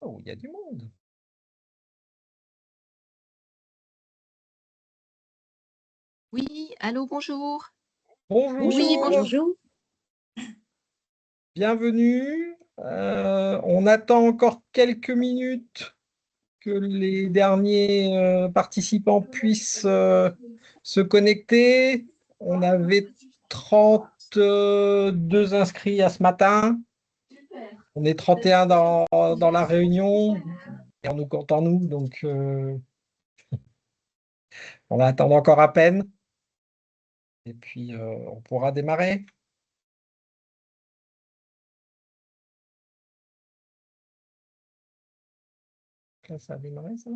Oh, il y a du monde. Oui, allô, bonjour. Oui, Bonjour, bonjour. Bonjour. bienvenue. On attend encore quelques minutes que les derniers participants puissent se connecter. On avait 32 inscrits à ce matin. On est 31 dans la réunion. Et on nous compte en nous, donc on va attendre encore à peine. Et puis on pourra démarrer. Là, ça a démarré, ça?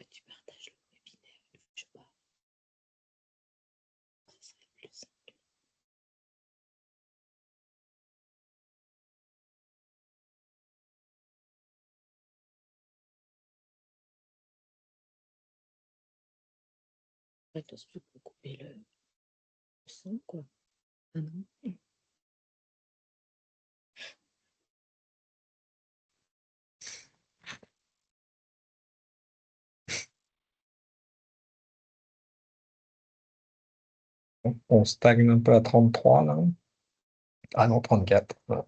Tu partages le webinaire, je sais pas. Ce serait plus simple. Attention, tu peux couper le son, quoi. Ah non. On stagne un peu à 33 là. Ah non, 34. Voilà.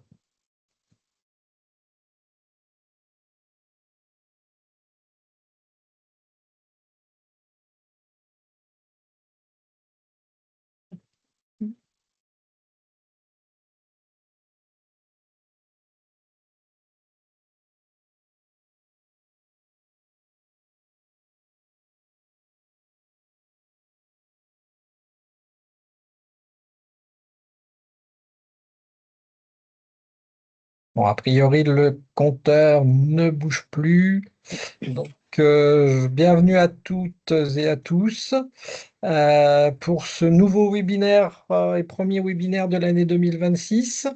Bon, a priori, le compteur ne bouge plus. Donc, bienvenue à toutes et à tous pour ce nouveau webinaire et premier webinaire de l'année 2026.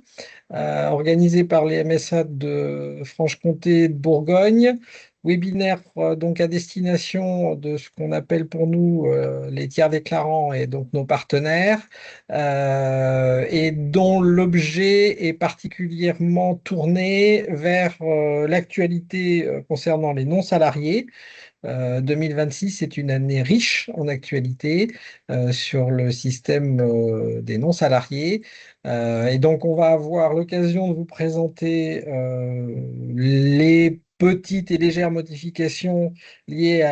Organisé par les MSA de Franche-Comté et de Bourgogne. Webinaire donc à destination de ce qu'on appelle pour nous les tiers déclarants et donc nos partenaires, et dont l'objet est particulièrement tourné vers l'actualité concernant les non-salariés. 2026 est une année riche en actualité sur le système des non-salariés. Et donc, on va avoir l'occasion de vous présenter les petites et légères modifications liées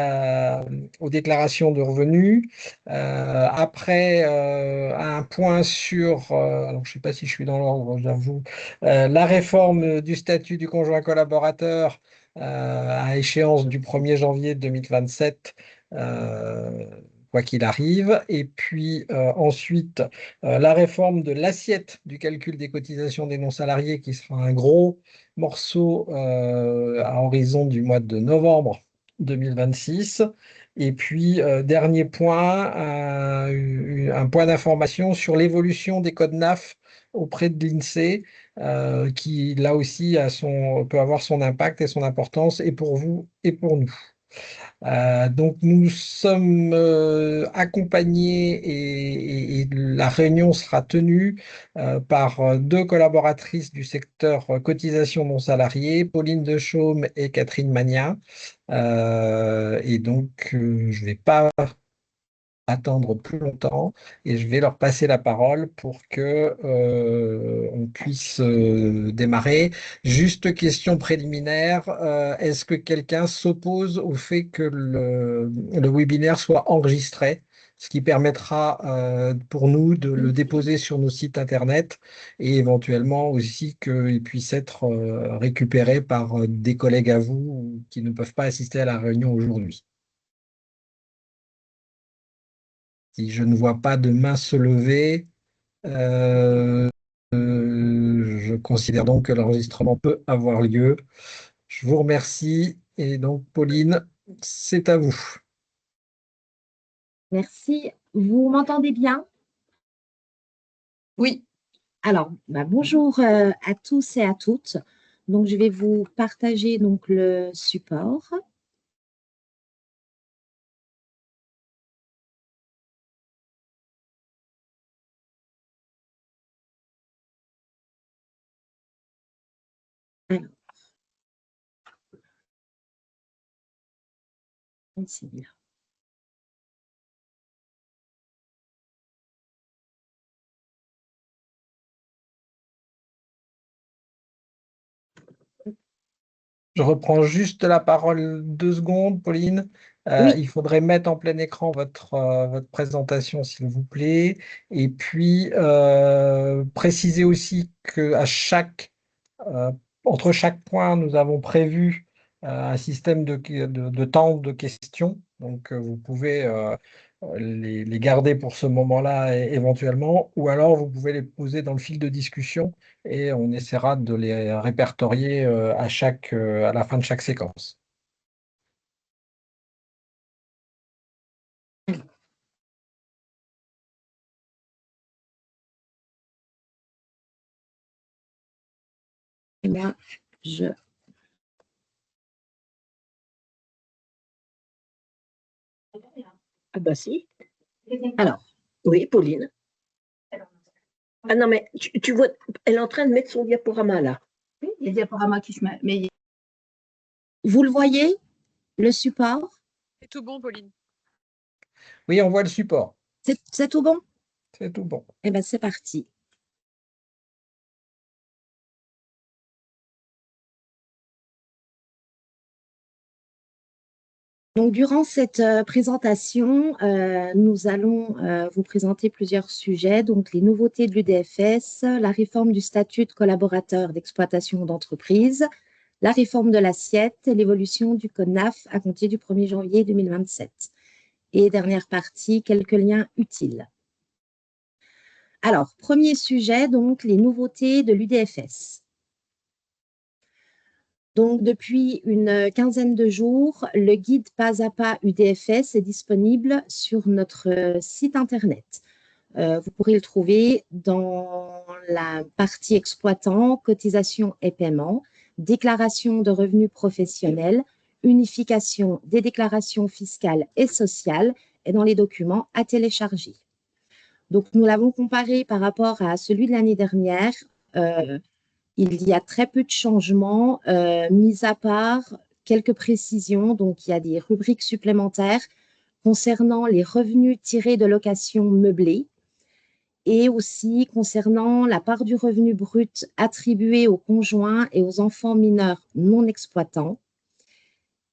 aux déclarations de revenus. Après, un point sur, alors je ne sais pas si je suis dans l'ordre, j'avoue, la réforme du statut du conjoint collaborateur à échéance du 1er janvier 2027, quoi qu'il arrive. Et puis ensuite, la réforme de l'assiette du calcul des cotisations des non-salariés, qui sera un gros morceau à horizon du mois de novembre 2026. Et puis, dernier point, un point d'information sur l'évolution des codes NAF auprès de l'INSEE, qui là aussi peut avoir son impact et son importance, et pour vous et pour nous. Donc nous sommes accompagnés et la réunion sera tenue par deux collaboratrices du secteur cotisation non salariée, Pauline Dechaume et Catherine Magnin. Et donc je ne vais pas attendre plus longtemps et je vais leur passer la parole pour que on puisse démarrer. Juste question préliminaire, est-ce que quelqu'un s'oppose au fait que le webinaire soit enregistré, ce qui permettra pour nous de le déposer sur nos sites internet et éventuellement aussi qu'il puisse être récupéré par des collègues à vous qui ne peuvent pas assister à la réunion aujourd'hui? Si je ne vois pas de main se lever, euh, je considère donc que l'enregistrement peut avoir lieu. Je vous remercie. Et donc, Pauline, c'est à vous. Merci. Vous m'entendez bien? Oui, Alors, bonjour à tous et à toutes. Donc, je vais vous partager donc le support. Ici. Je reprends juste la parole 2 secondes, Pauline. Oui, Il faudrait mettre en plein écran votre présentation, s'il vous plaît. Et puis, préciser aussi qu'à euh, entre chaque point, nous avons prévu un système de temps de questions. Donc, vous pouvez les garder pour ce moment-là éventuellement, ou alors vous pouvez les poser dans le fil de discussion et on essaiera de les répertorier à la fin de chaque séquence. eh bien, Ah bah si. Alors, oui, Pauline. Ah non, mais tu vois, elle est en train de mettre son diaporama là. Oui, il y a le diaporama qui se met. Mais Vous le voyez, le support? C'est tout bon, Pauline. Oui, on voit le support. C'est tout bon? C'est tout bon. Eh bien, c'est parti. Donc, durant cette présentation, nous allons vous présenter plusieurs sujets. Donc, les nouveautés de l'UDFS, la réforme du statut de collaborateur d'exploitation d'entreprise, la réforme de l'assiette et l'évolution du code NAF à compter du 1er janvier 2027. Et dernière partie, quelques liens utiles. Alors, premier sujet, donc les nouveautés de l'UDFS. Donc, depuis une quinzaine de jours, le guide Pas à Pas UDFS est disponible sur notre site Internet. Vous pourrez le trouver dans la partie exploitant, cotisation et paiement, déclaration de revenus professionnels, unification des déclarations fiscales et sociales et dans les documents à télécharger. Donc, nous l'avons comparé par rapport à celui de l'année dernière. Il y a très peu de changements, mis à part quelques précisions. Donc, il y a des rubriques supplémentaires concernant les revenus tirés de location meublée et aussi concernant la part du revenu brut attribuée aux conjoints et aux enfants mineurs non exploitants.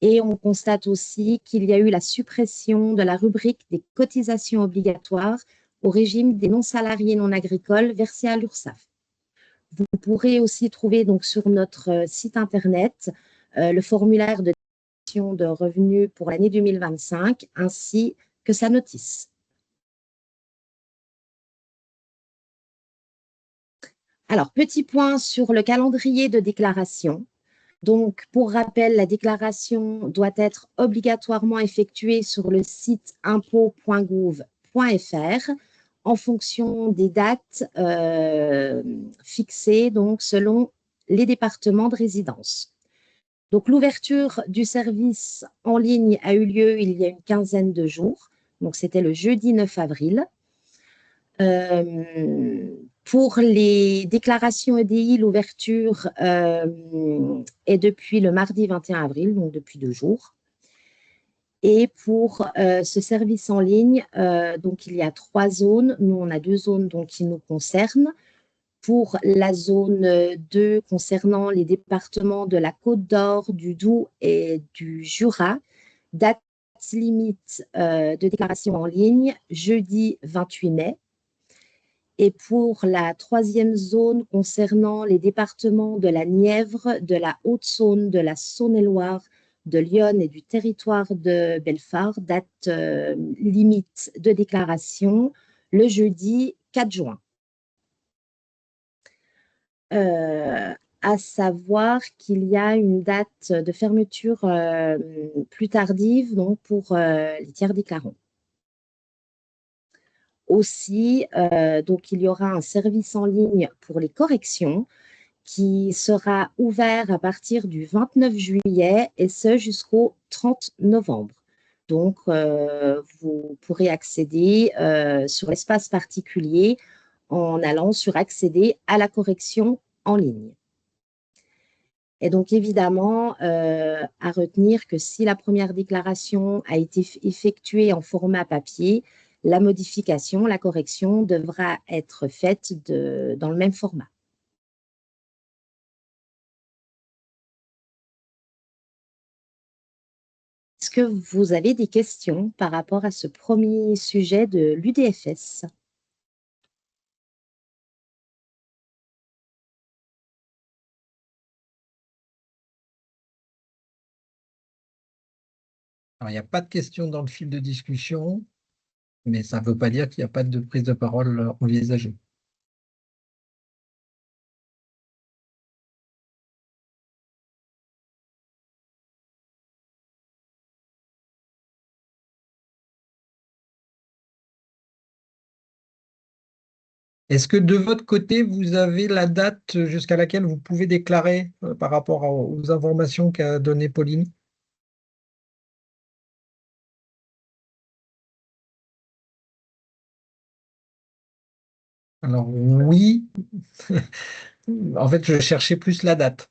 Et on constate aussi qu'il y a eu la suppression de la rubrique des cotisations obligatoires au régime des non-salariés non agricoles versés à l'URSSAF. Vous pourrez aussi trouver donc sur notre site internet le formulaire de déclaration de revenus pour l'année 2025 ainsi que sa notice. Alors, petit point sur le calendrier de déclaration. Donc, pour rappel, la déclaration doit être obligatoirement effectuée sur le site impôts.gouv.fr en fonction des dates fixées donc, selon les départements de résidence. Donc, l'ouverture du service en ligne a eu lieu il y a une quinzaine de jours. Donc, c'était le jeudi 9 avril. Pour les déclarations EDI, l'ouverture est depuis le mardi 21 avril, donc depuis 2 jours. Et pour ce service en ligne, donc il y a 3 zones. Nous, on a 2 zones donc, qui nous concernent. Pour la zone 2, concernant les départements de la Côte d'Or, du Doubs et du Jura, date limite de déclaration en ligne, jeudi 28 mai. Et pour la 3e zone concernant les départements de la Nièvre, de la Haute-Saône, de la Saône-et-Loire, de l'Yonne et du territoire de Belfort, date limite de déclaration le jeudi 4 juin. À savoir qu'il y a une date de fermeture plus tardive donc pour les tiers déclarants. Aussi, donc il y aura un service en ligne pour les corrections qui sera ouvert à partir du 29 juillet et ce jusqu'au 30 novembre. Donc, vous pourrez accéder sur l'espace particulier en allant sur accéder à la correction en ligne. Et donc, évidemment, à retenir que si la première déclaration a été effectuée en format papier, la modification, la correction devra être faite dans le même format. Est-ce que vous avez des questions par rapport à ce premier sujet de l'UDFS? Alors, il n'y a pas de questions dans le fil de discussion, mais ça ne veut pas dire qu'il n'y a pas de prise de parole envisagée. Est-ce que de votre côté, vous avez la date jusqu'à laquelle vous pouvez déclarer par rapport aux informations qu'a données Pauline? Alors oui, en fait, je cherchais plus la date.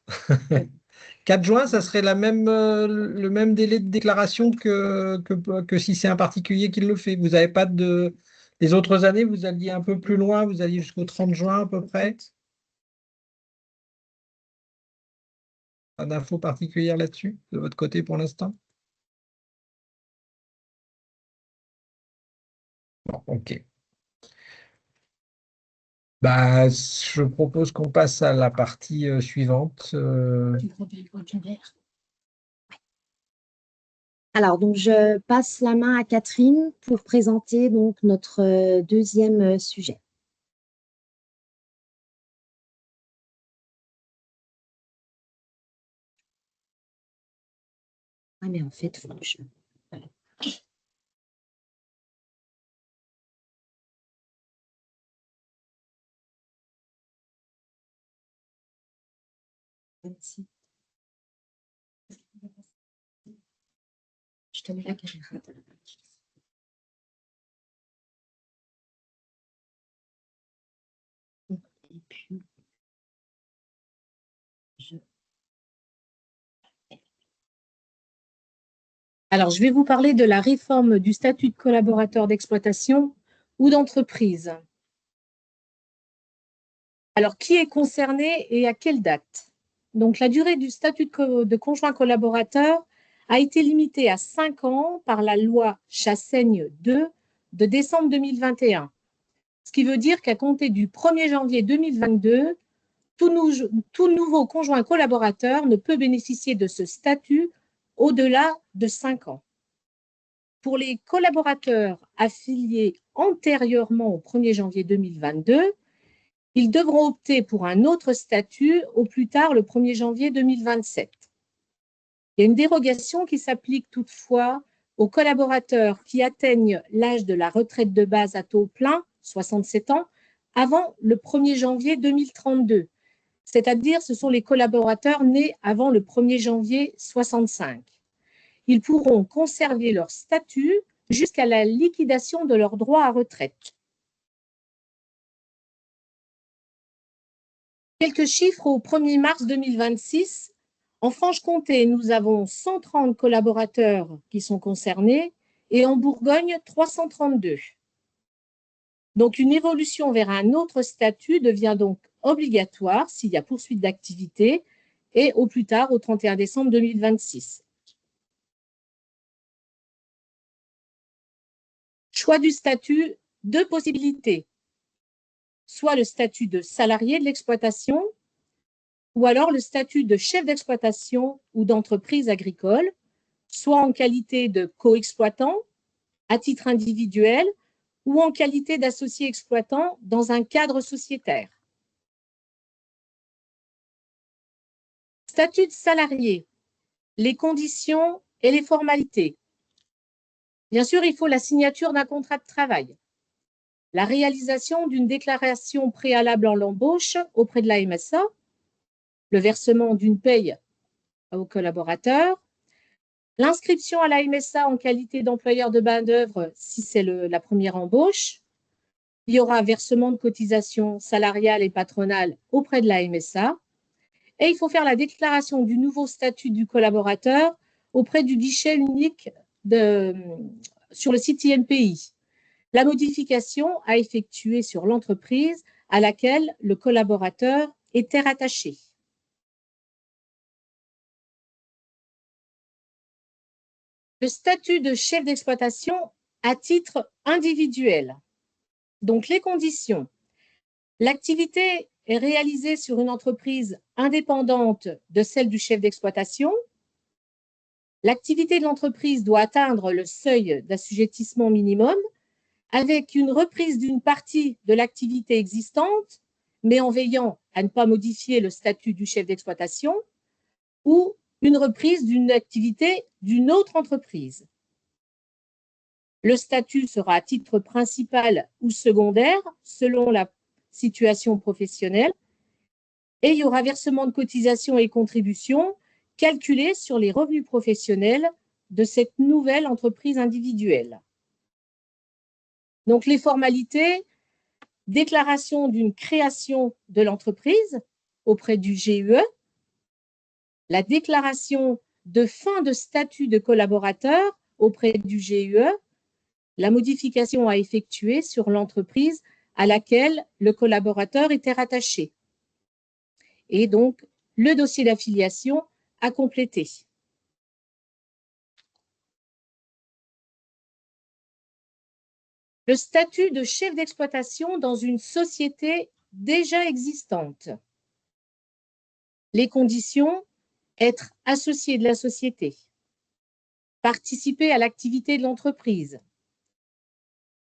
4 juin, ça serait le même délai de déclaration que si c'est un particulier qui le fait. Vous n'avez pas de... Les autres années, vous alliez un peu plus loin, vous alliez jusqu'au 30 juin à peu près. Pas d'infos particulières là-dessus, de votre côté pour l'instant? Bon, ok. Bah, je propose qu'on passe à la partie suivante. Alors, donc, je passe la main à Catherine pour présenter donc notre deuxième sujet. Ah, mais en fait, faut que je... Voilà. Merci. Je te mets la caméra. Et puis, Alors, je vais vous parler de la réforme du statut de collaborateur d'exploitation ou d'entreprise. Alors, qui est concerné et à quelle date? Donc, la durée du statut de conjoint collaborateur a été limitée à 5 ans par la loi Chassaigne 2 de décembre 2021. Ce qui veut dire qu'à compter du 1er janvier 2022, tout nouveau conjoint collaborateur ne peut bénéficier de ce statut au-delà de 5 ans. Pour les collaborateurs affiliés antérieurement au 1er janvier 2022, ils devront opter pour un autre statut au plus tard le 1er janvier 2027. Il y a une dérogation qui s'applique toutefois aux collaborateurs qui atteignent l'âge de la retraite de base à taux plein, 67 ans, avant le 1er janvier 2032. C'est-à-dire, ce sont les collaborateurs nés avant le 1er janvier 65. Ils pourront conserver leur statut jusqu'à la liquidation de leurs droits à retraite. Quelques chiffres au 1er mars 2026. En Franche-Comté, nous avons 130 collaborateurs qui sont concernés et en Bourgogne, 332. Donc, une évolution vers un autre statut devient donc obligatoire s'il y a poursuite d'activité et au plus tard au 31 décembre 2026. Choix du statut, 2 possibilités. Soit le statut de salarié de l'exploitation, ou alors le statut de chef d'exploitation ou d'entreprise agricole, soit en qualité de coexploitant, à titre individuel, ou en qualité d'associé exploitant dans un cadre sociétaire. Statut de salarié, les conditions et les formalités. Bien sûr, il faut la signature d'un contrat de travail, la réalisation d'une déclaration préalable en l'embauche auprès de la MSA, le versement d'une paye aux collaborateurs, l'inscription à la MSA en qualité d'employeur de main-d'œuvre si c'est la première embauche. Il y aura un versement de cotisations salariales et patronales auprès de la MSA Et il faut faire la déclaration du nouveau statut du collaborateur auprès du guichet unique sur le site INPI. La modification à effectuer sur l'entreprise à laquelle le collaborateur était rattaché. Le statut de chef d'exploitation à titre individuel. Donc, les conditions. L'activité est réalisée sur une entreprise indépendante de celle du chef d'exploitation. L'activité de l'entreprise doit atteindre le seuil d'assujettissement minimum avec une reprise d'une partie de l'activité existante, mais en veillant à ne pas modifier le statut du chef d'exploitation, ou une reprise d'une activité d'une autre entreprise. Le statut sera à titre principal ou secondaire selon la situation professionnelle et il y aura versement de cotisations et contributions calculées sur les revenus professionnels de cette nouvelle entreprise individuelle. Donc, les formalités, déclaration d'une création de l'entreprise auprès du GUE, la déclaration de fin de statut de collaborateur auprès du GUE, la modification à effectuer sur l'entreprise à laquelle le collaborateur était rattaché. Et donc, le dossier d'affiliation à compléter. Le statut de chef d'exploitation dans une société déjà existante. Les conditions, être associé de la société, participer à l'activité de l'entreprise.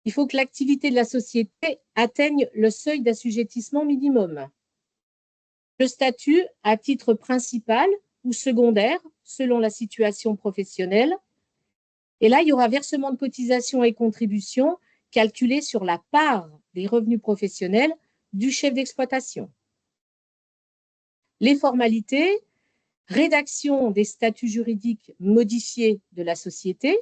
Il faut que l'activité de la société atteigne le seuil d'assujettissement minimum. Le statut à titre principal ou secondaire, selon la situation professionnelle. Et là, il y aura versement de cotisations et contributions calculées sur la part des revenus professionnels du chef d'exploitation. Les formalités, rédaction des statuts juridiques modifiés de la société.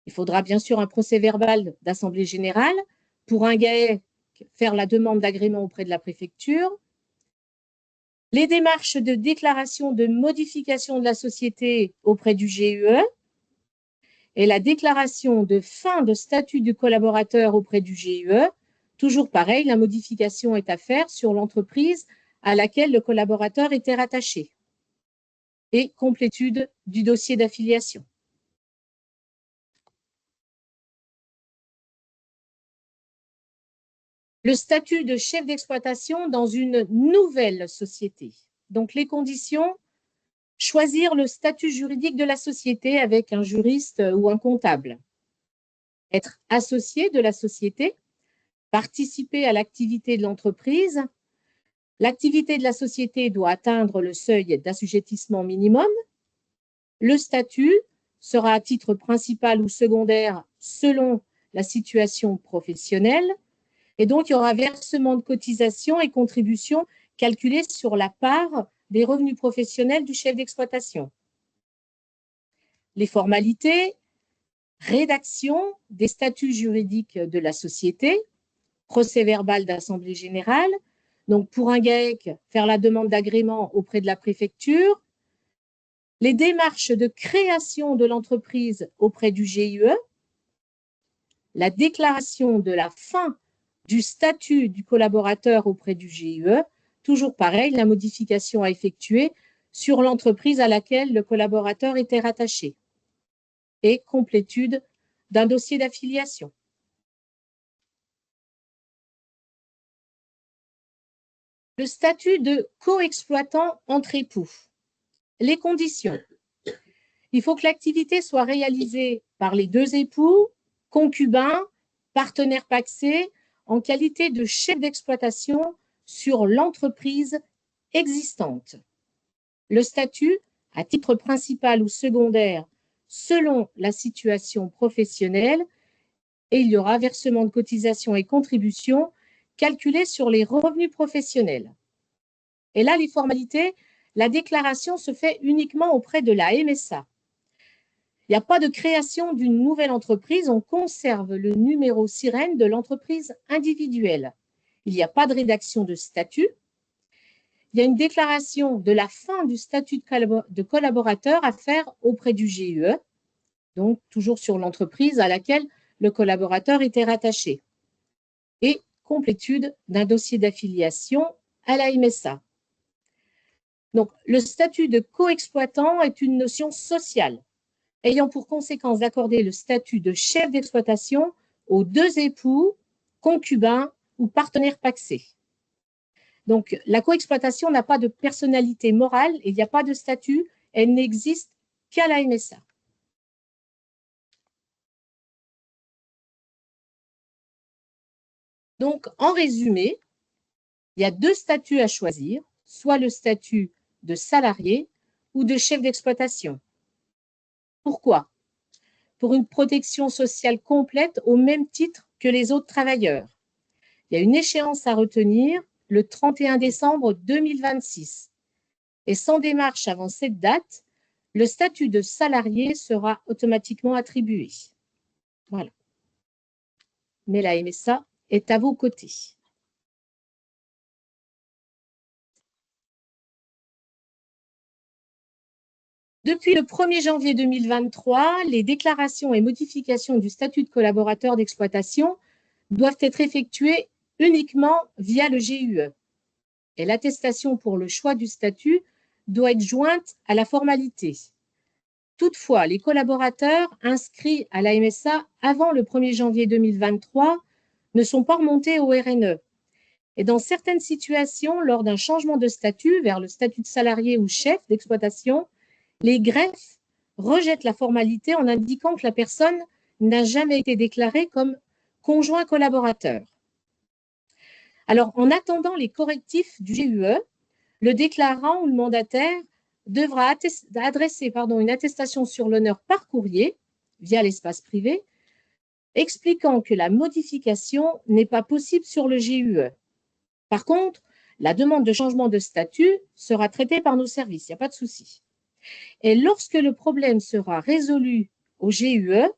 Il faudra bien sûr un procès-verbal d'assemblée générale pour un GAEC faire la demande d'agrément auprès de la préfecture. Les démarches de déclaration de modification de la société auprès du GUE et la déclaration de fin de statut du collaborateur auprès du GUE. Toujours pareil, la modification est à faire sur l'entreprise à laquelle le collaborateur était rattaché. Et complétude du dossier d'affiliation. Le statut de chef d'exploitation dans une nouvelle société. Donc, les conditions, choisir le statut juridique de la société avec un juriste ou un comptable. Être associé de la société, participer à l'activité de l'entreprise. L'activité de la société doit atteindre le seuil d'assujettissement minimum. Le statut sera à titre principal ou secondaire selon la situation professionnelle. Et donc, il y aura versement de cotisations et contributions calculées sur la part des revenus professionnels du chef d'exploitation. Les formalités, rédaction des statuts juridiques de la société, procès-verbal d'assemblée générale. Donc, pour un GAEC, faire la demande d'agrément auprès de la préfecture. Les démarches de création de l'entreprise auprès du GUE. La déclaration de la fin du statut du collaborateur auprès du GUE, toujours pareil, la modification à effectuer sur l'entreprise à laquelle le collaborateur était rattaché. Et complétude d'un dossier d'affiliation. Le statut de coexploitant entre époux. Les conditions. Il faut que l'activité soit réalisée par les deux époux, concubins, partenaires pacsés, en qualité de chef d'exploitation sur l'entreprise existante. Le statut, à titre principal ou secondaire, selon la situation professionnelle, et il y aura versement de cotisations et contributions calculées sur les revenus professionnels. Et là, les formalités, la déclaration se fait uniquement auprès de la MSA. Il n'y a pas de création d'une nouvelle entreprise, on conserve le numéro sirène de l'entreprise individuelle. Il n'y a pas de rédaction de statut. il y a une déclaration de la fin du statut de collaborateur à faire auprès du GUE, donc toujours sur l'entreprise à laquelle le collaborateur était rattaché, et complétude d'un dossier d'affiliation à la MSA. Donc, le statut de coexploitant est une notion sociale, ayant pour conséquence d'accorder le statut de chef d'exploitation aux deux époux, concubins ou partenaires pacsés. Donc, la coexploitation n'a pas de personnalité morale et il n'y a pas de statut, elle n'existe qu'à la MSA. Donc, en résumé, il y a deux statuts à choisir, soit le statut de salarié ou de chef d'exploitation. Pourquoi? Pour une protection sociale complète au même titre que les autres travailleurs. Il y a une échéance à retenir, le 31 décembre 2026. Et sans démarche avant cette date, le statut de salarié sera automatiquement attribué. Voilà. Mais la MSA est à vos côtés. Depuis le 1er janvier 2023, les déclarations et modifications du statut de collaborateur d'exploitation doivent être effectuées uniquement via le GUE. Et l'attestation pour le choix du statut doit être jointe à la formalité. Toutefois, les collaborateurs inscrits à la MSA avant le 1er janvier 2023 ne sont pas remontés au RNE. Et dans certaines situations, lors d'un changement de statut vers le statut de salarié ou chef d'exploitation, les greffes rejettent la formalité en indiquant que la personne n'a jamais été déclarée comme conjoint collaborateur. Alors, en attendant les correctifs du GUE, le déclarant ou le mandataire devra adresser une attestation sur l'honneur par courrier, via l'espace privé, expliquant que la modification n'est pas possible sur le GUE. Par contre, la demande de changement de statut sera traitée par nos services, il n'y a pas de souci. Et lorsque le problème sera résolu au GUE,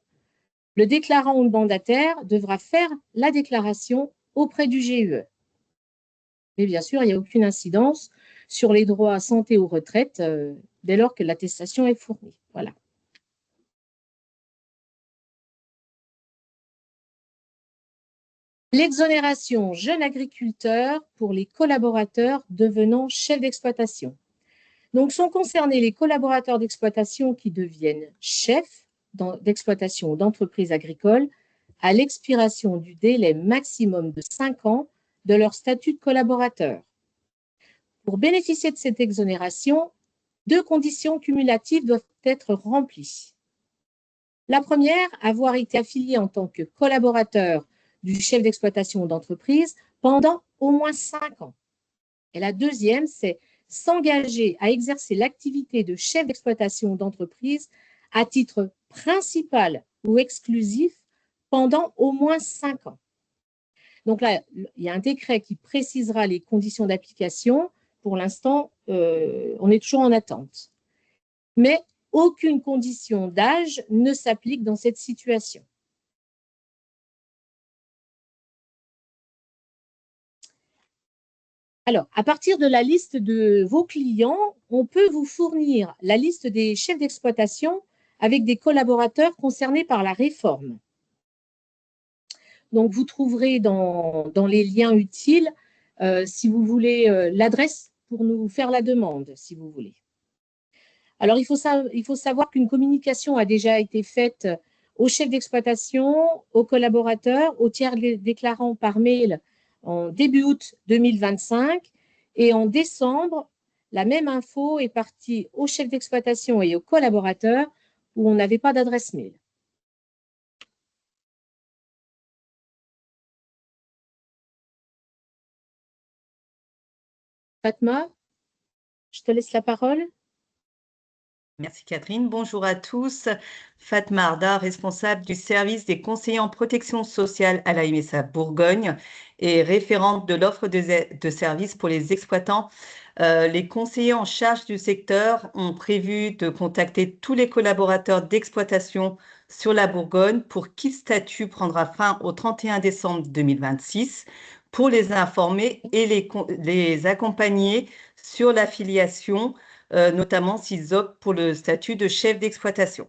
le déclarant ou le mandataire devra faire la déclaration auprès du GUE. Mais bien sûr, il n'y a aucune incidence sur les droits à santé ou retraite dès lors que l'attestation est fournie. Voilà. L'exonération jeune agriculteur pour les collaborateurs devenant chefs d'exploitation. Donc, sont concernés les collaborateurs d'exploitation qui deviennent chefs d'exploitation ou d'entreprise agricole à l'expiration du délai maximum de 5 ans de leur statut de collaborateur. Pour bénéficier de cette exonération, 2 conditions cumulatives doivent être remplies. La première, avoir été affilié en tant que collaborateur du chef d'exploitation ou d'entreprise pendant au moins 5 ans. Et la deuxième, c'est s'engager à exercer l'activité de chef d'exploitation d'entreprise à titre principal ou exclusif pendant au moins 5 ans. Donc là, il y a un décret qui précisera les conditions d'application. Pour l'instant, on est toujours en attente. Mais aucune condition d'âge ne s'applique dans cette situation. Alors, à partir de la liste de vos clients, on peut vous fournir la liste des chefs d'exploitation avec des collaborateurs concernés par la réforme. Donc, vous trouverez dans les liens utiles, si vous voulez, l'adresse pour nous faire la demande, si vous voulez. Alors, il faut savoir qu'une communication a déjà été faite aux chefs d'exploitation, aux collaborateurs, aux tiers déclarants par mail en début août 2025 et en décembre, la même info est partie aux chefs d'exploitation et aux collaborateurs où on n'avait pas d'adresse mail. Fatma, je te laisse la parole. Merci Catherine. Bonjour à tous. Fatma Arda, responsable du service des conseillers en protection sociale à la MSA Bourgogne et référente de l'offre de services pour les exploitants. Les conseillers en charge du secteur ont prévu de contacter tous les collaborateurs d'exploitation sur la Bourgogne pour qui le statut prendra fin au 31 décembre 2026 pour les informer et les accompagner sur l'affiliation, notamment s'ils optent pour le statut de chef d'exploitation.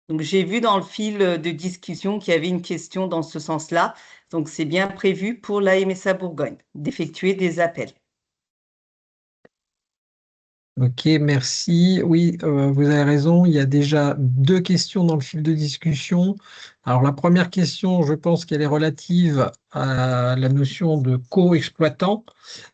Donc, j'ai vu dans le fil de discussion qu'il y avait une question dans ce sens-là. Donc, c'est bien prévu pour la MSA Bourgogne d'effectuer des appels. Ok, merci. Oui, vous avez raison. Il y a déjà deux questions dans le fil de discussion. Alors, la première question, je pense qu'elle est relative à la notion de co-exploitant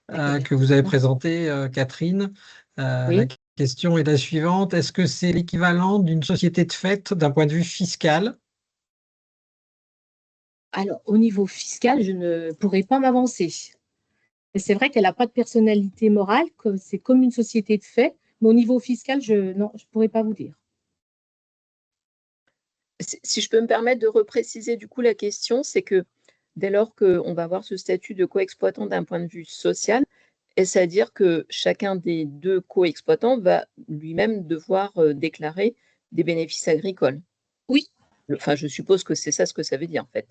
que vous avez présentée, Catherine. La Oui. question est la suivante. Est-ce que c'est l'équivalent d'une société de fait d'un point de vue fiscal? Alors, au niveau fiscal, je ne pourrais pas m'avancer. Mais c'est vrai qu'elle n'a pas de personnalité morale, c'est comme une société de fait, mais au niveau fiscal, non, je ne pourrais pas vous dire. Si je peux me permettre de repréciser du coup la question, c'est que dès lors qu'on va avoir ce statut de coexploitant d'un point de vue social, est-ce à dire que chacun des deux coexploitants va lui-même devoir déclarer des bénéfices agricoles? Oui. Enfin, je suppose que c'est ça ce que ça veut dire en fait.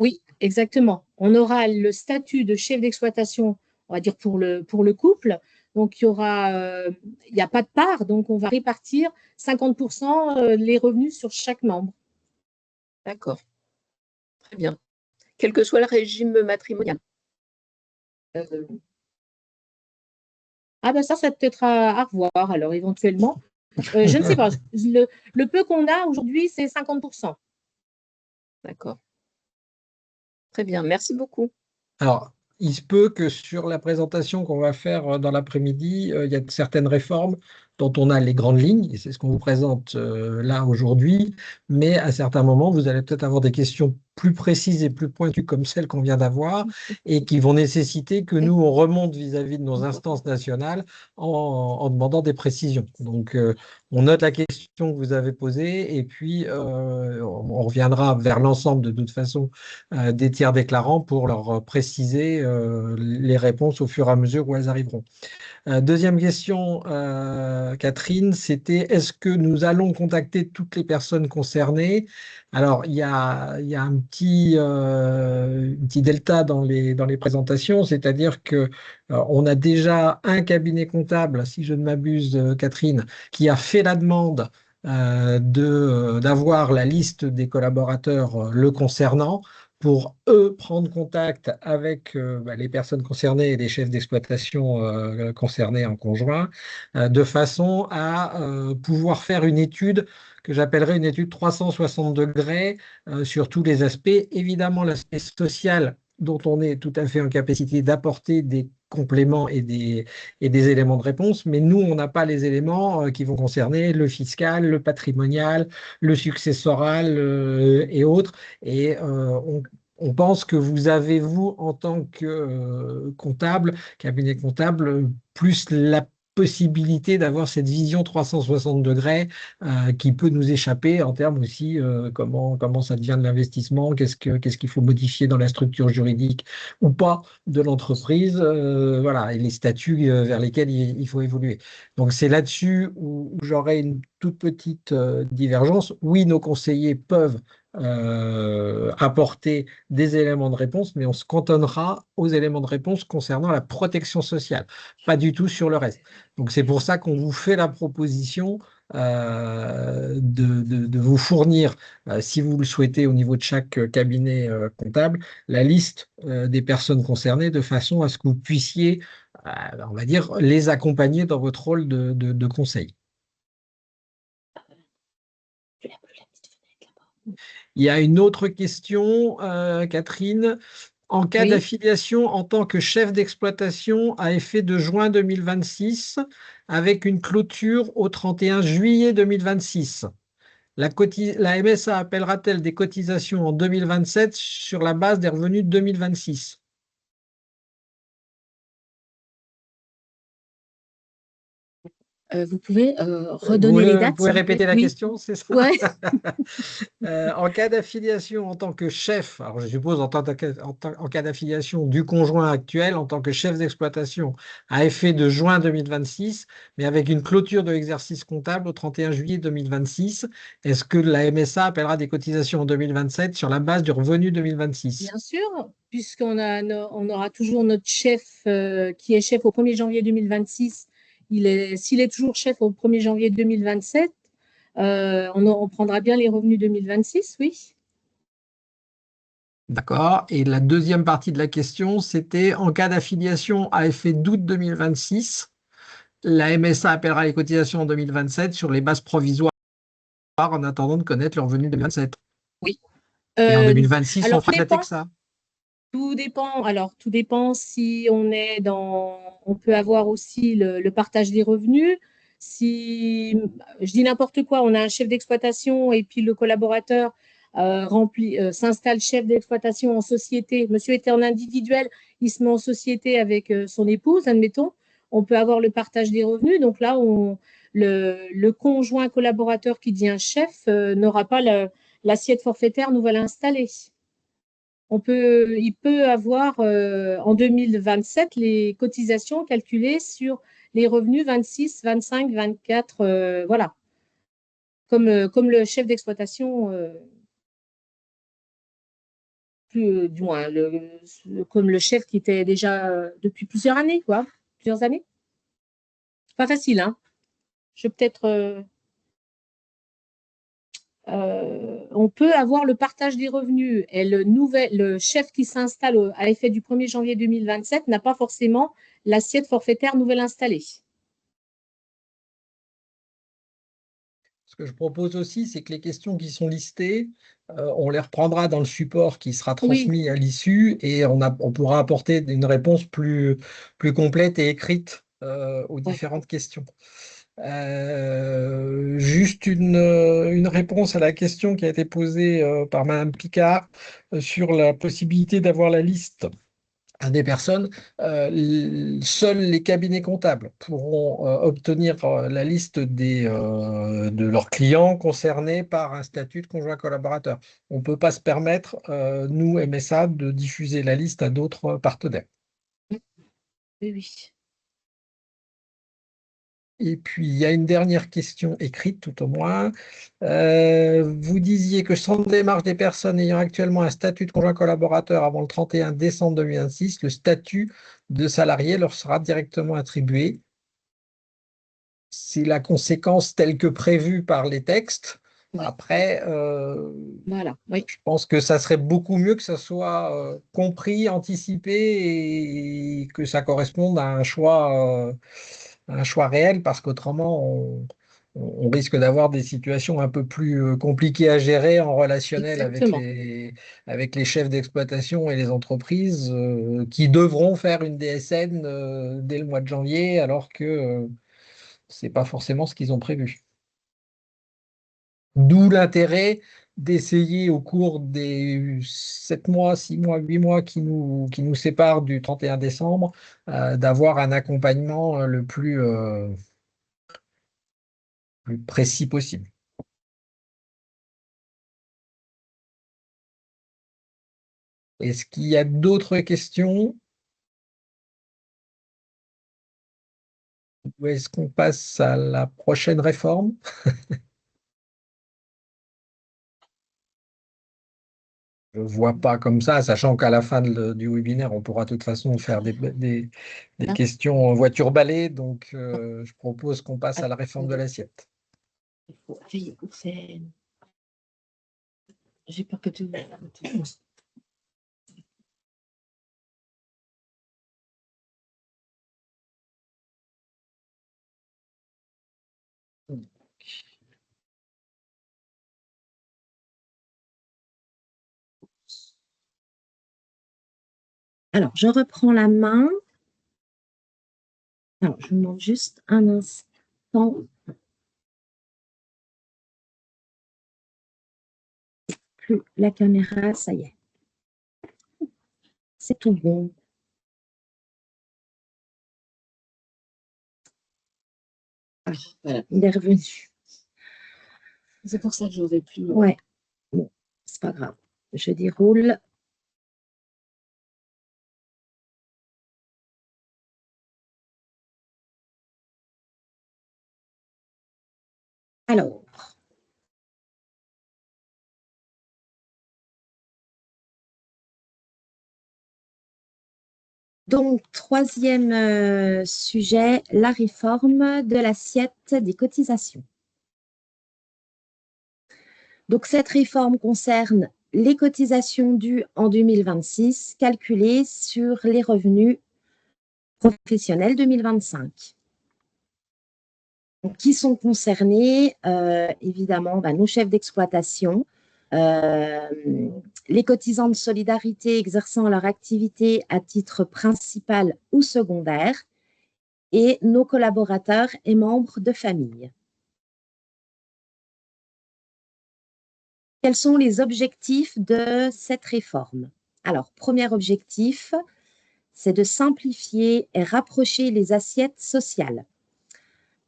Oui, exactement. On aura le statut de chef d'exploitation, on va dire pour le couple. Donc, il n'y a pas de part, donc on va répartir 50% les revenus sur chaque membre. D'accord. Très bien. Quel que soit le régime matrimonial. Ah ben ça peut-être à revoir alors éventuellement. Je ne sais pas. Le peu qu'on a aujourd'hui, c'est 50%. D'accord. Très bien. Merci beaucoup. Alors, il se peut que sur la présentation qu'on va faire dans l'après-midi, il y a certaines réformes dont on a les grandes lignes, et c'est ce qu'on vous présente là aujourd'hui, mais à certains moments, vous allez peut-être avoir des questions plus précises et plus pointues comme celles qu'on vient d'avoir, et qui vont nécessiter que nous, on remonte vis-à-vis de nos instances nationales en demandant des précisions. Donc, on note la question que vous avez posée, et puis on reviendra vers l'ensemble de toute façon des tiers déclarants pour leur préciser les réponses au fur et à mesure où elles arriveront. Deuxième question, Catherine, c'était est-ce que nous allons contacter toutes les personnes concernées? Alors, il y a un petit delta dans les présentations, c'est-à-dire que on a déjà un cabinet comptable, si je ne m'abuse, Catherine, qui a fait la demande d'avoir la liste des collaborateurs le concernant pour eux prendre contact avec les personnes concernées et les chefs d'exploitation concernés en conjoint, de façon à pouvoir faire une étude que j'appellerais une étude 360 degrés sur tous les aspects. Évidemment, l'aspect social dont on est tout à fait en capacité d'apporter des compléments et des éléments de réponse, mais nous, on n'a pas les éléments qui vont concerner le fiscal, le patrimonial, le successoral et autres. Et on pense que vous avez, vous, en tant que comptable, cabinet comptable, plus la possibilité d'avoir cette vision 360 degrés qui peut nous échapper en termes aussi comment ça devient de l'investissement, qu'est-ce qu'il faut modifier dans la structure juridique ou pas de l'entreprise, voilà, et les statuts vers lesquels il faut évoluer. Donc c'est là-dessus où j'aurais une toute petite divergence. Oui, nos conseillers peuvent apporter des éléments de réponse, mais on se cantonnera aux éléments de réponse concernant la protection sociale, pas du tout sur le reste. Donc c'est pour ça qu'on vous fait la proposition de vous fournir, si vous le souhaitez au niveau de chaque cabinet comptable, la liste des personnes concernées de façon à ce que vous puissiez, on va dire, les accompagner dans votre rôle de conseil. Il y a une autre question, Catherine. En cas Oui. d'affiliation en tant que chef d'exploitation à effet de juin 2026, avec une clôture au 31 juillet 2026, la MSA appellera-t-elle des cotisations en 2027 sur la base des revenus de 2026? Vous pouvez Vous redonner les vous dates, pouvez s'il vous plaît? répéter la Oui. question, c'est ça? Ouais. En cas d'affiliation en tant que chef, alors je suppose en cas d'affiliation du conjoint actuel en tant que chef d'exploitation à effet de juin 2026, mais avec une clôture de l'exercice comptable au 31 juillet 2026, est-ce que la MSA appellera des cotisations en 2027 sur la base du revenu 2026? Bien sûr, puisqu'on on aura toujours notre chef qui est chef au 1er janvier 2026. S'il est toujours chef au 1er janvier 2027, on prendra bien les revenus 2026, oui. D'accord. Et la deuxième partie de la question, c'était en cas d'affiliation à effet d'août 2026, la MSA appellera les cotisations en 2027 sur les bases provisoires en attendant de connaître le revenu 2027. Oui. Et en 2026, on Alors, fera traiter que ça. tout dépend. Alors, tout dépend si on est dans. On peut avoir aussi le partage des revenus. Si je dis n'importe quoi, on a un chef d'exploitation et puis le collaborateur s'installe chef d'exploitation en société. Monsieur était en individuel, il se met en société avec son épouse, admettons. On peut avoir le partage des revenus. Donc là, le conjoint collaborateur qui devient chef n'aura pas l'assiette forfaitaire nouvelle installée. Il peut avoir en 2027 les cotisations calculées sur les revenus 26, 25, 24, voilà, comme le chef d'exploitation, du moins, comme le chef qui était déjà depuis plusieurs années, quoi, plusieurs années. C'est pas facile, hein. Je vais peut-être. On peut avoir le partage des revenus et le chef qui s'installe à effet du 1er janvier 2027 n'a pas forcément l'assiette forfaitaire nouvelle installée. Ce que je propose aussi, c'est que les questions qui sont listées, on les reprendra dans le support qui sera transmis à l'issue et on pourra apporter une réponse plus complète et écrite aux différentes questions. Juste une réponse à la question qui a été posée par Madame Picard sur la possibilité d'avoir la liste des personnes. Seuls les cabinets comptables pourront obtenir la liste de leurs clients concernés par un statut de conjoint collaborateur. On ne peut pas se permettre, nous, MSA, de diffuser la liste à d'autres partenaires. Oui, oui. Et puis, il y a une dernière question écrite, tout au moins. Vous disiez que sans démarche des personnes ayant actuellement un statut de conjoint collaborateur avant le 31 décembre 2026, le statut de salarié leur sera directement attribué. C'est la conséquence telle que prévue par les textes. Ouais. Après, voilà, oui. je pense que ça serait beaucoup mieux que ça soit compris, anticipé et que ça corresponde à un choix réel, parce qu'autrement, on risque d'avoir des situations un peu plus compliquées à gérer en relationnel Exactement. avec les chefs d'exploitation et les entreprises qui devront faire une DSN dès le mois de janvier, alors que ce n'est pas forcément ce qu'ils ont prévu. D'où l'intérêt d'essayer au cours des 7 mois, 6 mois, 8 mois qui nous séparent du 31 décembre, d'avoir un accompagnement le plus précis possible. Est-ce qu'il y a d'autres questions? Ou est-ce qu'on passe à la prochaine réforme? Je ne vois pas comme ça, sachant qu'à la fin du webinaire, on pourra de toute façon faire des questions en voiture balai. Donc, je propose qu'on passe à la réforme de l'assiette. Il faut veiller pour faire. J'ai peur que tu. Alors, je reprends la main. Alors, je vous demande juste un instant. Plus la caméra, ça y est. C'est tout bon. Ah, voilà, il est revenu. C'est pour ça que je n'osais plus. Ouais, bon, c'est pas grave. Je déroule. Alors, donc, troisième sujet, la réforme de l'assiette des cotisations. Donc, cette réforme concerne les cotisations dues en 2026, calculées sur les revenus professionnels 2025. Donc, qui sont concernés? Évidemment, nos chefs d'exploitation, les cotisants de solidarité exerçant leur activité à titre principal ou secondaire et nos collaborateurs et membres de famille. Quels sont les objectifs de cette réforme? Alors, premier objectif, c'est de simplifier et rapprocher les assiettes sociales,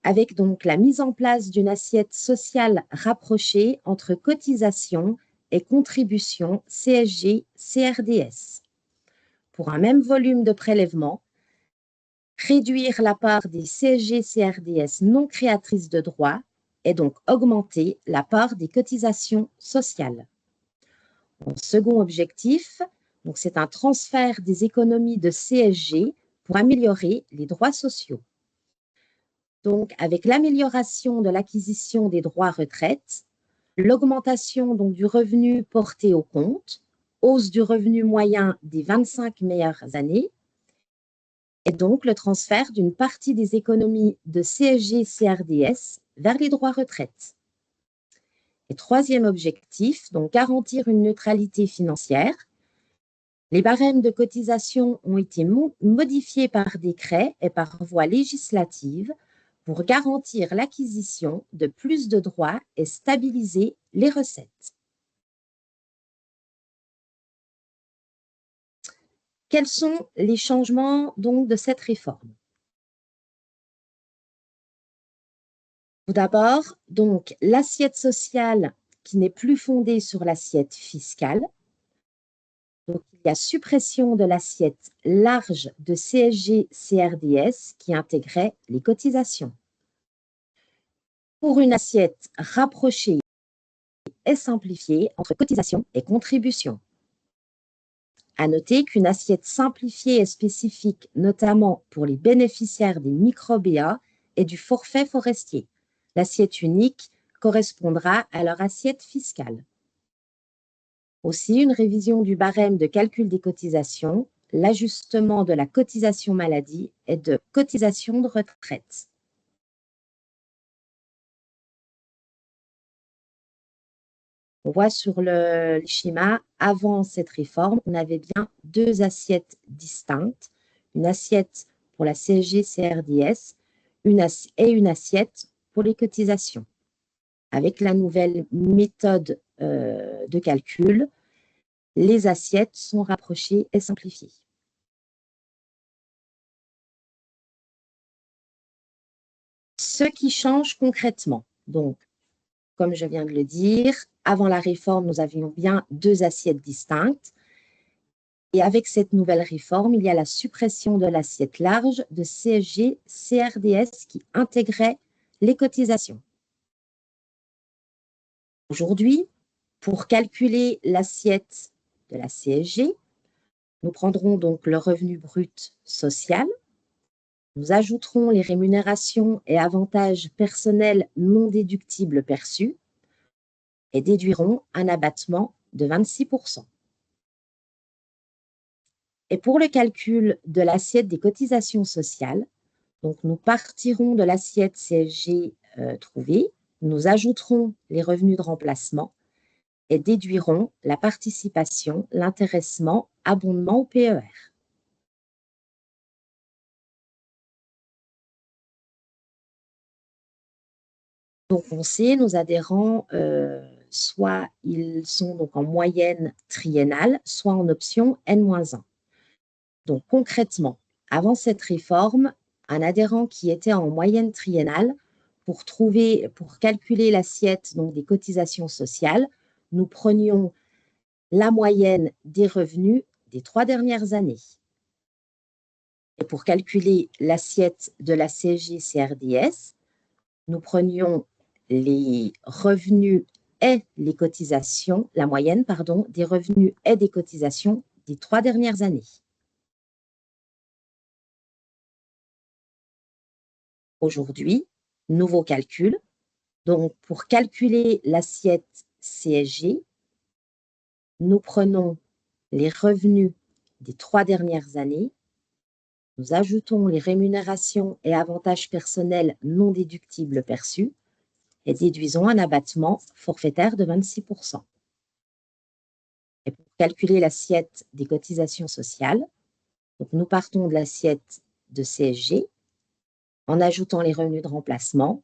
avec donc la mise en place d'une assiette sociale rapprochée entre cotisations et contributions CSG, CRDS. Pour un même volume de prélèvement, réduire la part des CSG, CRDS non créatrices de droits et donc augmenter la part des cotisations sociales. Mon second objectif, c'est un transfert des économies de CSG pour améliorer les droits sociaux. Donc, avec l'amélioration de l'acquisition des droits retraite, l'augmentation du revenu porté au compte, hausse du revenu moyen des 25 meilleures années, et donc le transfert d'une partie des économies de CSG-CRDS vers les droits retraite. Et troisième objectif, donc garantir une neutralité financière. Les barèmes de cotisation ont été modifiés par décret et par voie législative pour garantir l'acquisition de plus de droits et stabiliser les recettes. Quels sont les changements donc de cette réforme? Tout d'abord, donc l'assiette sociale qui n'est plus fondée sur l'assiette fiscale. Donc, il y a suppression de l'assiette large de CSG-CRDS qui intégrait les cotisations. Pour une assiette rapprochée et simplifiée entre cotisations et contributions. À noter qu'une assiette simplifiée est spécifique notamment pour les bénéficiaires des micro-BA et du forfait forestier. L'assiette unique correspondra à leur assiette fiscale. Aussi, une révision du barème de calcul des cotisations, l'ajustement de la cotisation maladie et de cotisation de retraite. On voit sur le schéma, avant cette réforme, on avait bien deux assiettes distinctes, une assiette pour la CSG-CRDS et une assiette pour les cotisations. Avec la nouvelle méthode de calcul, les assiettes sont rapprochées et simplifiées. Ce qui change concrètement, donc, comme je viens de le dire, avant la réforme, nous avions bien deux assiettes distinctes. Et avec cette nouvelle réforme, il y a la suppression de l'assiette large de CSG-CRDS qui intégrait les cotisations. Aujourd'hui, pour calculer l'assiette de la CSG, nous prendrons donc le revenu brut social. Nous ajouterons les rémunérations et avantages personnels non déductibles perçus et déduirons un abattement de 26%. Et pour le calcul de l'assiette des cotisations sociales, donc nous partirons de l'assiette CSG trouvée, nous ajouterons les revenus de remplacement et déduirons la participation, l'intéressement, abondement au PER. Donc, on sait, nos adhérents, soit ils sont donc en moyenne triennale, soit en option N-1. Donc, concrètement, avant cette réforme, un adhérent qui était en moyenne triennale pour calculer l'assiette des cotisations sociales, nous prenions la moyenne des revenus des 3 dernières années. Et pour calculer l'assiette de la CSG-CRDS, nous prenions les revenus et les cotisations, la moyenne, des revenus et des cotisations des 3 dernières années. Aujourd'hui, nouveau calcul. Donc, pour calculer l'assiette CSG, nous prenons les revenus des 3 dernières années, nous ajoutons les rémunérations et avantages personnels non déductibles perçus et déduisons un abattement forfaitaire de 26%. Et pour calculer l'assiette des cotisations sociales, donc nous partons de l'assiette de CSG en ajoutant les revenus de remplacement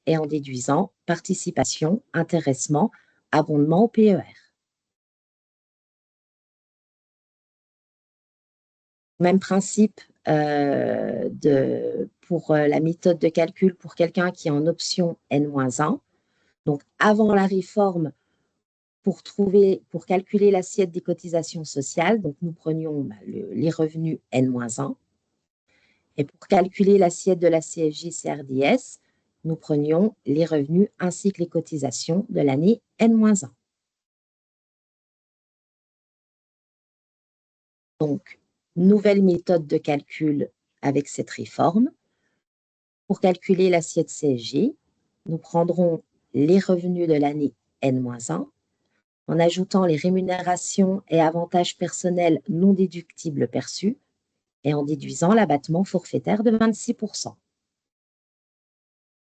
et en déduisant participation, intéressement, abondement au PER. Même principe pour la méthode de calcul pour quelqu'un qui est en option N-1. Donc, avant la réforme, pour calculer l'assiette des cotisations sociales, donc nous prenions les revenus N-1. Et pour calculer l'assiette de la CSG-CRDS, nous prenions les revenus ainsi que les cotisations de l'année N-1. Donc, nouvelle méthode de calcul avec cette réforme. Pour calculer l'assiette CSG, nous prendrons les revenus de l'année N-1 en ajoutant les rémunérations et avantages personnels non déductibles perçus et en déduisant l'abattement forfaitaire de 26%.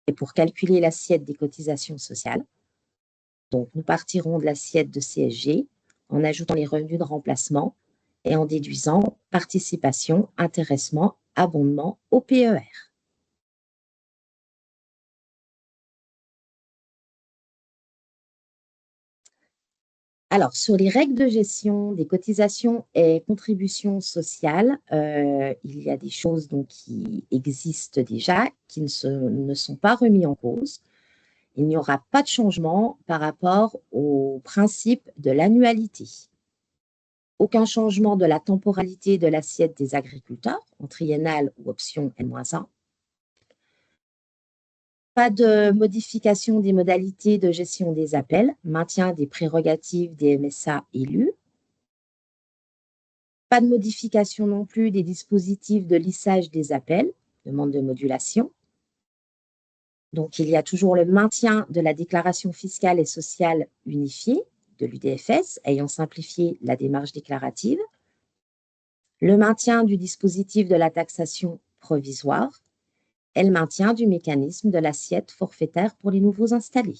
Et pour calculer l'assiette des cotisations sociales, donc nous partirons de l'assiette de CSG en ajoutant les revenus de remplacement et en déduisant participation, intéressement, abondement au PER. Alors, sur les règles de gestion des cotisations et contributions sociales, il y a des choses qui existent déjà, qui ne sont pas remises en cause. Il n'y aura pas de changement par rapport au principe de l'annualité. Aucun changement de la temporalité de l'assiette des agriculteurs, en triennale ou option N-1. Pas de modification des modalités de gestion des appels, maintien des prérogatives des MSA élus. Pas de modification non plus des dispositifs de lissage des appels, demande de modulation. Donc, il y a toujours le maintien de la déclaration fiscale et sociale unifiée de l'UDFS, ayant simplifié la démarche déclarative. Le maintien du dispositif de la taxation provisoire et le maintien du mécanisme de l'assiette forfaitaire pour les nouveaux installés.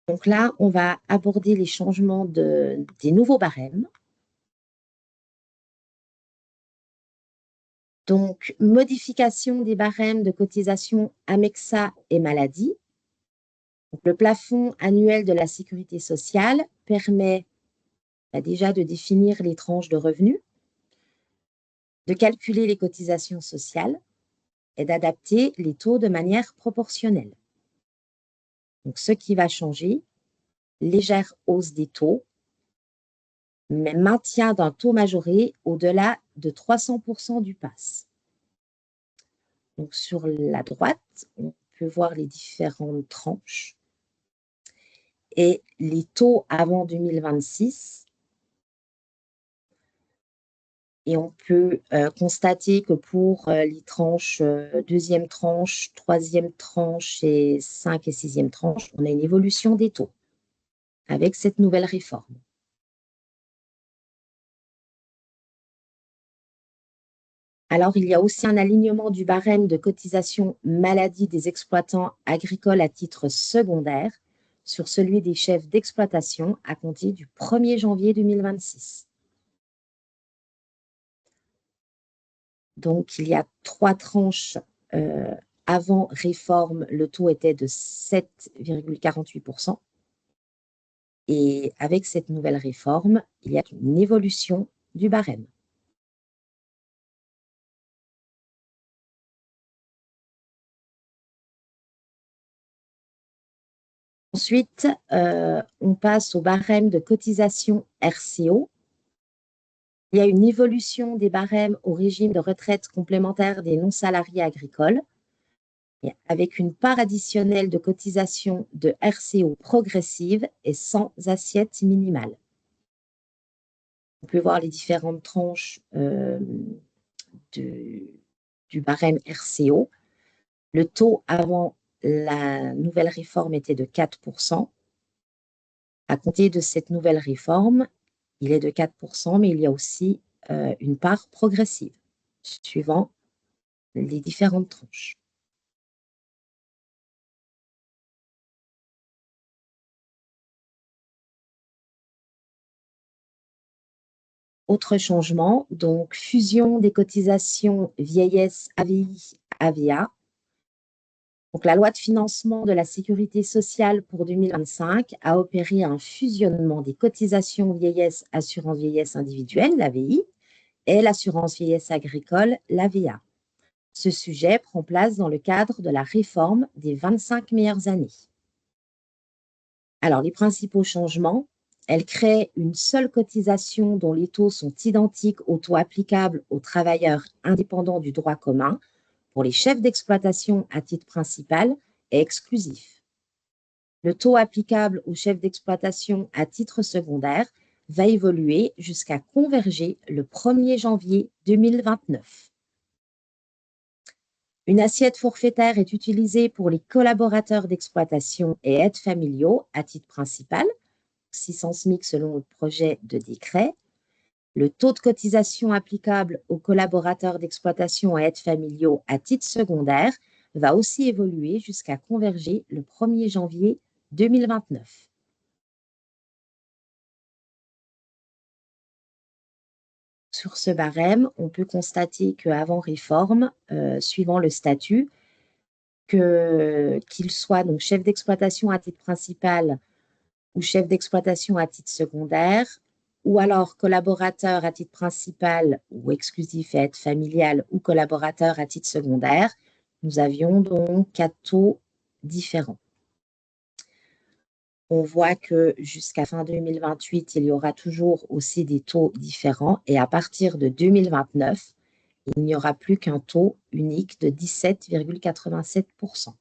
Donc là, on va aborder les changements des nouveaux barèmes. Donc, modification des barèmes de cotisation AMEXA et maladie. Donc, le plafond annuel de la sécurité sociale permet déjà de définir les tranches de revenus, de calculer les cotisations sociales et d'adapter les taux de manière proportionnelle. Donc, ce qui va changer, légère hausse des taux, mais maintien d'un taux majoré au-delà de 300% du PAS. Donc, sur la droite, on peut voir les différentes tranches et les taux avant 2026. Et on peut constater que pour les tranches, deuxième tranche, troisième tranche et 5 et 6e tranche, on a une évolution des taux avec cette nouvelle réforme. Alors, il y a aussi un alignement du barème de cotisation maladie des exploitants agricoles à titre secondaire sur celui des chefs d'exploitation à compter du 1er janvier 2026. Donc, il y a 3 tranches. Avant réforme, le taux était de 7,48%. Et avec cette nouvelle réforme, il y a une évolution du barème. Ensuite, on passe au barème de cotisation RCO. Il y a une évolution des barèmes au régime de retraite complémentaire des non-salariés agricoles, avec une part additionnelle de cotisation de RCO progressive et sans assiette minimale. On peut voir les différentes tranches du barème RCO. Le taux avant la nouvelle réforme était de 4%. À compter de cette nouvelle réforme, il est de 4%, mais il y a aussi une part progressive, suivant les différentes tranches. Autre changement, donc fusion des cotisations vieillesse AVI-AVA. Donc, la loi de financement de la sécurité sociale pour 2025 a opéré un fusionnement des cotisations vieillesse assurance vieillesse individuelle, l'AVI, et l'assurance vieillesse agricole, l'AVA. Ce sujet prend place dans le cadre de la réforme des 25 meilleures années. Alors, les principaux changements, elle crée une seule cotisation dont les taux sont identiques aux taux applicables aux travailleurs indépendants du droit commun pour les chefs d'exploitation à titre principal et exclusif. Le taux applicable aux chefs d'exploitation à titre secondaire va évoluer jusqu'à converger le 1er janvier 2029. Une assiette forfaitaire est utilisée pour les collaborateurs d'exploitation et aides familiaux à titre principal, 600 SMIC selon le projet de décret. Le taux de cotisation applicable aux collaborateurs d'exploitation et aides familiaux à titre secondaire va aussi évoluer jusqu'à converger le 1er janvier 2029. Sur ce barème, on peut constater qu'avant réforme, suivant le statut, qu'il soit donc chef d'exploitation à titre principal ou chef d'exploitation à titre secondaire, ou alors collaborateur à titre principal ou exclusif et aide familiale ou collaborateur à titre secondaire, nous avions donc 4 taux différents. On voit que jusqu'à fin 2028, il y aura toujours aussi des taux différents et à partir de 2029, il n'y aura plus qu'un taux unique de 17,87%.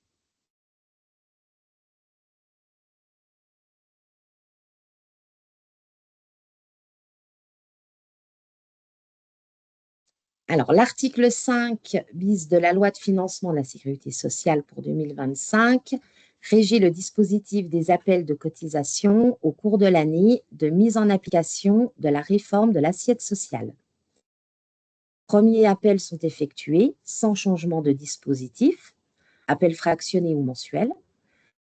Alors, l'article 5 bis de la loi de financement de la sécurité sociale pour 2025 régit le dispositif des appels de cotisation au cours de l'année de mise en application de la réforme de l'assiette sociale. Premiers appels sont effectués sans changement de dispositif, appels fractionnés ou mensuels,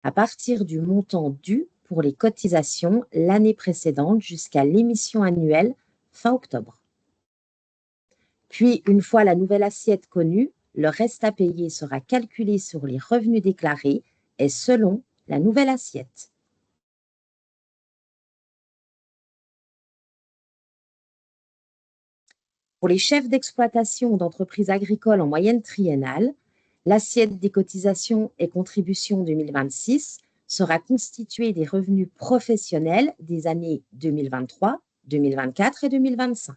à partir du montant dû pour les cotisations l'année précédente jusqu'à l'émission annuelle fin octobre. Puis, une fois la nouvelle assiette connue, le reste à payer sera calculé sur les revenus déclarés et selon la nouvelle assiette. Pour les chefs d'exploitation ou d'entreprises agricoles en moyenne triennale, l'assiette des cotisations et contributions 2026 sera constituée des revenus professionnels des années 2023, 2024 et 2025.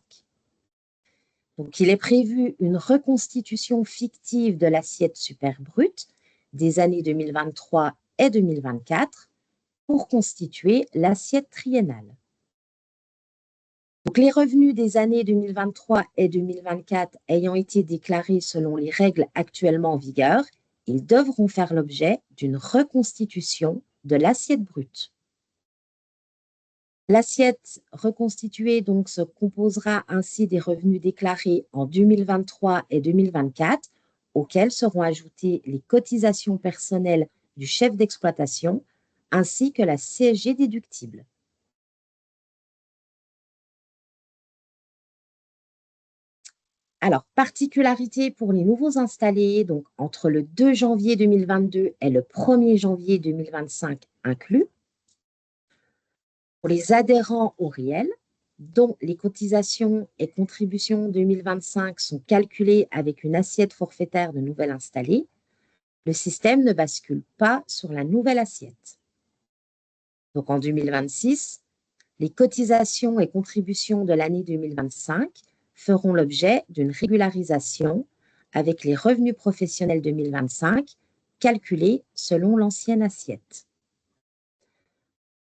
Donc, il est prévu une reconstitution fictive de l'assiette super brute des années 2023 et 2024 pour constituer l'assiette triennale. Donc, les revenus des années 2023 et 2024 ayant été déclarés selon les règles actuellement en vigueur, ils devront faire l'objet d'une reconstitution de l'assiette brute. L'assiette reconstituée donc se composera ainsi des revenus déclarés en 2023 et 2024, auxquels seront ajoutées les cotisations personnelles du chef d'exploitation, ainsi que la CSG déductible. Alors, particularité pour les nouveaux installés, donc entre le 2 janvier 2022 et le 1er janvier 2025 inclus, pour les adhérents au réel, dont les cotisations et contributions 2025 sont calculées avec une assiette forfaitaire de nouvel installé, le système ne bascule pas sur la nouvelle assiette. Donc en 2026, les cotisations et contributions de l'année 2025 feront l'objet d'une régularisation avec les revenus professionnels 2025 calculés selon l'ancienne assiette.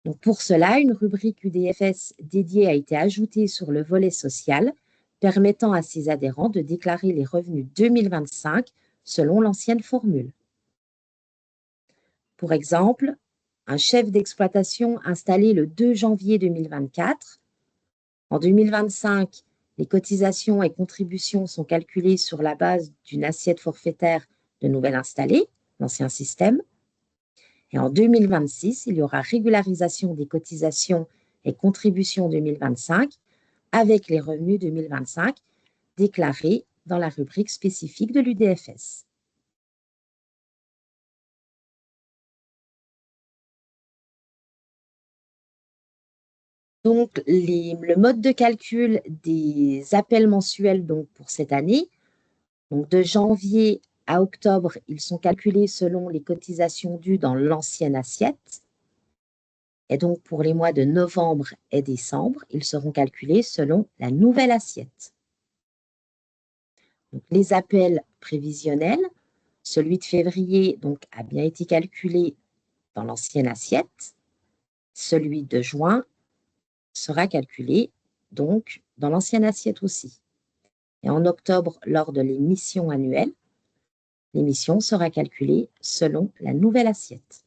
Donc pour cela, une rubrique UDFS dédiée a été ajoutée sur le volet social, permettant à ses adhérents de déclarer les revenus 2025 selon l'ancienne formule. Pour exemple, un chef d'exploitation installé le 2 janvier 2024. En 2025, les cotisations et contributions sont calculées sur la base d'une assiette forfaitaire de nouvel installé, l'ancien système. Et en 2026, il y aura régularisation des cotisations et contributions 2025 avec les revenus 2025 déclarés dans la rubrique spécifique de l'UDFS. Donc, le mode de calcul des appels mensuels donc, pour cette année, donc de janvier à octobre, ils sont calculés selon les cotisations dues dans l'ancienne assiette. Et donc, pour les mois de novembre et décembre, ils seront calculés selon la nouvelle assiette. Donc, les appels prévisionnels, celui de février donc, a bien été calculé dans l'ancienne assiette. Celui de juin sera calculé donc dans l'ancienne assiette aussi. Et en octobre, lors de l'émission annuelle, l'émission sera calculée selon la nouvelle assiette.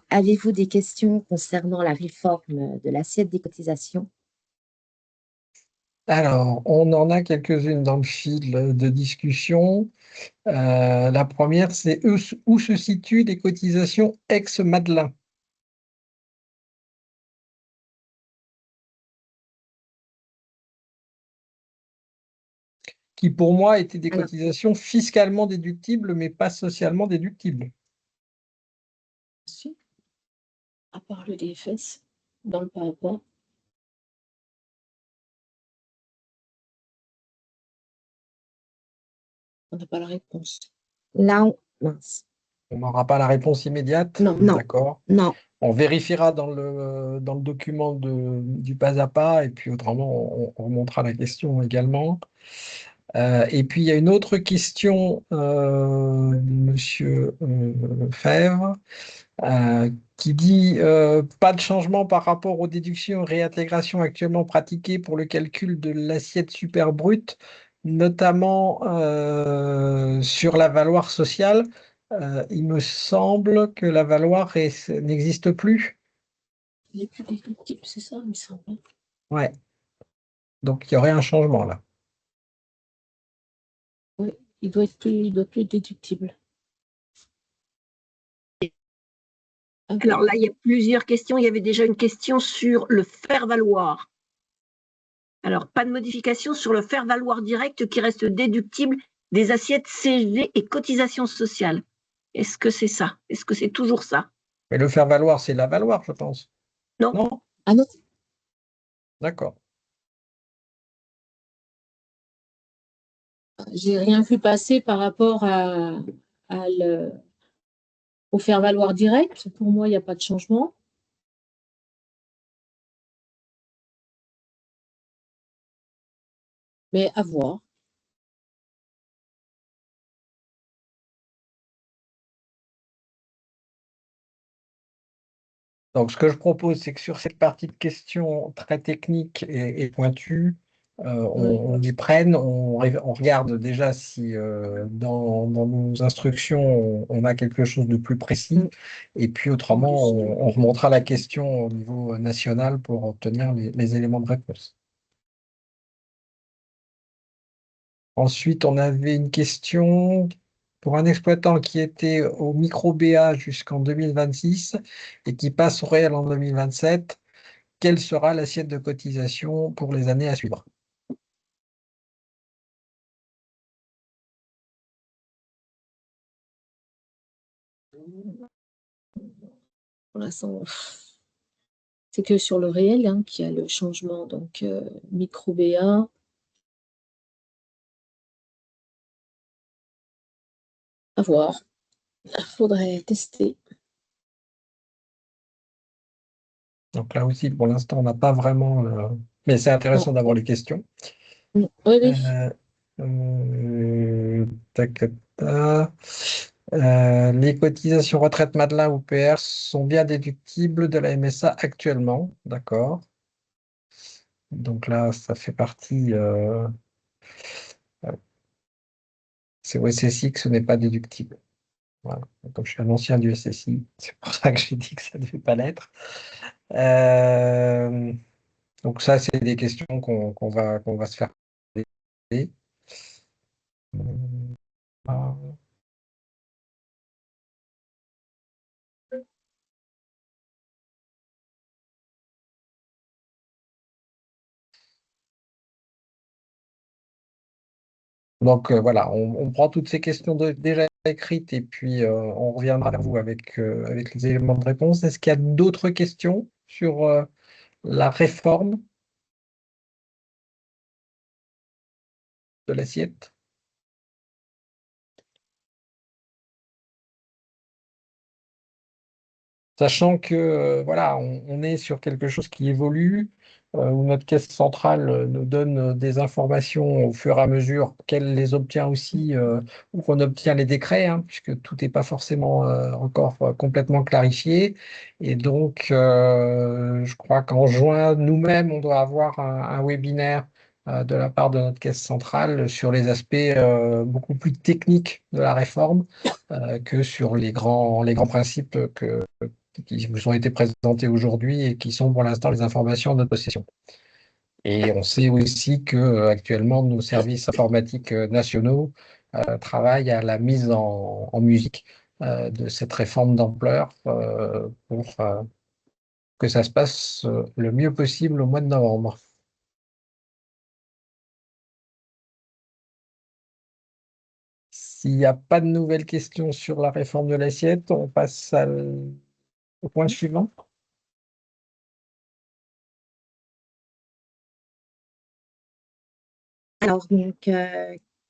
Avez-vous des questions concernant la réforme de l'assiette des cotisations? Alors, on en a quelques-unes dans le fil de discussion. La première, c'est où se situent les cotisations ex-Madelin? Qui pour moi étaient des cotisations fiscalement déductibles, mais pas socialement déductibles. Si. À part le DFS, dans le PowerPoint. On n'a pas la réponse. Là, mince. On n'aura pas la réponse immédiate? Non, D'accord. non. On vérifiera dans le document du pas à pas, et puis autrement, on remontera la question également. Et puis, il y a une autre question de Monsieur Fèvre, qui dit pas de changement par rapport aux déductions et réintégrations actuellement pratiquées pour le calcul de l'assiette super brute, notamment sur la valoir sociale. Il me semble que la valoir n'existe plus. Il n'est plus déductible, c'est ça, il me semble. Ouais. Donc, il y aurait un changement là. Oui, il doit plus déductible. Alors là, il y a plusieurs questions. Il y avait déjà une question sur le faire-valoir. Alors, pas de modification sur le faire-valoir direct qui reste déductible des assiettes CSG et cotisations sociales. Est-ce que c'est ça? Est-ce que c'est toujours ça? Mais le faire valoir, c'est la valoir, je pense. Non. Non? Ah non. D'accord. J'ai rien vu passer par rapport au faire valoir direct. Pour moi, il n'y a pas de changement. Mais à voir. Donc, ce que je propose, c'est que sur cette partie de questions très techniques et pointues, on y prenne, on regarde déjà si dans nos instructions, on a quelque chose de plus précis. Et puis, autrement, on remontera la question au niveau national pour obtenir les éléments de réponse. Ensuite, on avait une question pour un exploitant qui était au micro-BA jusqu'en 2026 et qui passe au réel en 2027. Quelle sera l'assiette de cotisation pour les années à suivre? Pour l'instant, C'est que sur le réel hein, qu'il y a le changement. Donc, micro-BA. À voir. Il faudrait tester. Donc là aussi, pour l'instant, on n'a pas vraiment... Mais c'est intéressant d'avoir les questions. Oui, oui. Tac, tac, tac. Les cotisations retraite Madelin ou PR sont bien déductibles de la MSA actuellement, d'accord. Donc là, ça fait partie... c'est au SSI que ce n'est pas déductible. Voilà. Comme je suis un ancien du SSI, c'est pour ça que j'ai dit que ça ne devait pas l'être. Donc ça, c'est des questions qu'on va se faire poser. Donc voilà, on prend toutes ces questions déjà écrites et puis on reviendra vers vous avec les éléments de réponse. Est-ce qu'il y a d'autres questions sur la réforme de l'assiette? Sachant que voilà, on est sur quelque chose qui évolue, où notre caisse centrale nous donne des informations au fur et à mesure qu'elle les obtient aussi, ou qu'on obtient les décrets, hein, puisque tout n'est pas forcément encore complètement clarifié. Et donc, je crois qu'en juin, nous-mêmes, on doit avoir un webinaire de la part de notre caisse centrale sur les aspects beaucoup plus techniques de la réforme que sur les grands principes qui vous ont été présentés aujourd'hui et qui sont pour l'instant les informations de notre possession. Et on sait aussi que actuellement nos services informatiques nationaux travaillent à la mise en musique de cette réforme d'ampleur pour que ça se passe le mieux possible au mois de novembre. S'il n'y a pas de nouvelles questions sur la réforme de l'assiette, on passe au point suivant. Alors, donc,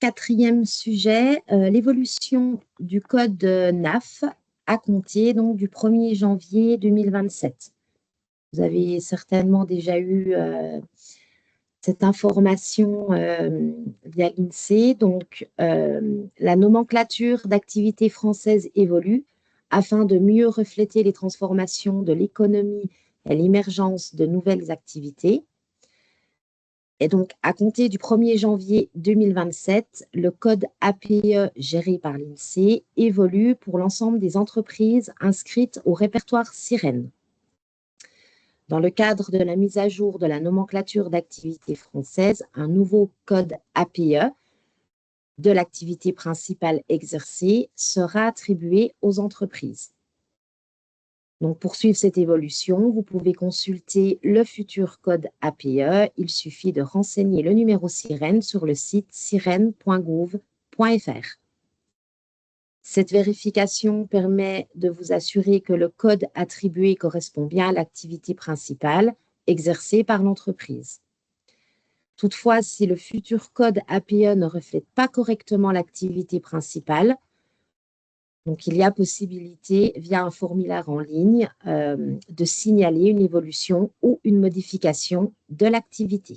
quatrième sujet, l'évolution du code NAF à compter donc, du 1er janvier 2027. Vous avez certainement déjà eu cette information via l'INSEE. Donc, la nomenclature d'activité française évolue afin de mieux refléter les transformations de l'économie et l'émergence de nouvelles activités. Et donc, à compter du 1er janvier 2027, le code APE géré par l'INSEE évolue pour l'ensemble des entreprises inscrites au répertoire Sirène. Dans le cadre de la mise à jour de la nomenclature d'activité française, un nouveau code APE de l'activité principale exercée sera attribué aux entreprises. Donc, pour suivre cette évolution, vous pouvez consulter le futur code APE. Il suffit de renseigner le numéro Sirène sur le site sirène.gouv.fr. Cette vérification permet de vous assurer que le code attribué correspond bien à l'activité principale exercée par l'entreprise. Toutefois, si le futur code APE ne reflète pas correctement l'activité principale, donc, il y a possibilité, via un formulaire en ligne, de signaler une évolution ou une modification de l'activité.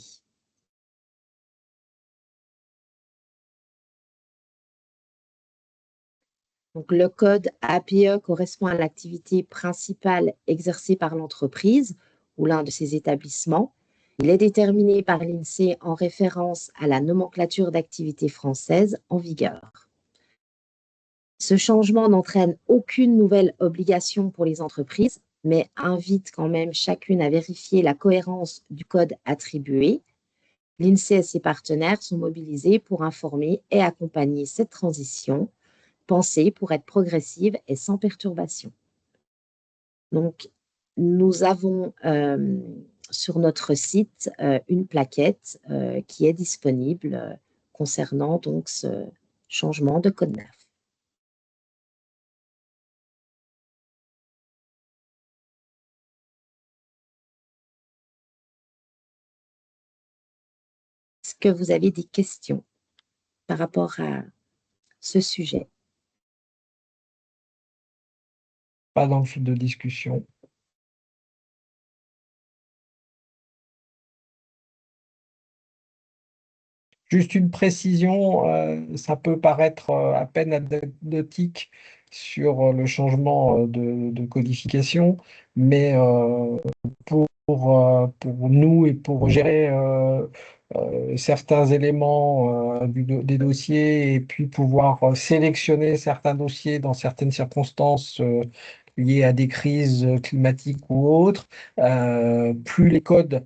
Donc, le code APE correspond à l'activité principale exercée par l'entreprise ou l'un de ses établissements. Il est déterminé par l'INSEE en référence à la nomenclature d'activité française en vigueur. Ce changement n'entraîne aucune nouvelle obligation pour les entreprises, mais invite quand même chacune à vérifier la cohérence du code attribué. L'INSEE et ses partenaires sont mobilisés pour informer et accompagner cette transition, pensée pour être progressive et sans perturbation. Donc, nous avons sur notre site une plaquette qui est disponible concernant donc ce changement de code NAF. que vous avez des questions par rapport à ce sujet. Pas dans le fil de discussion. Juste une précision, ça peut paraître à peine anecdotique sur le changement de codification, mais pour nous et pour gérer certains éléments des dossiers et puis pouvoir sélectionner certains dossiers dans certaines circonstances liées à des crises climatiques ou autres, plus les codes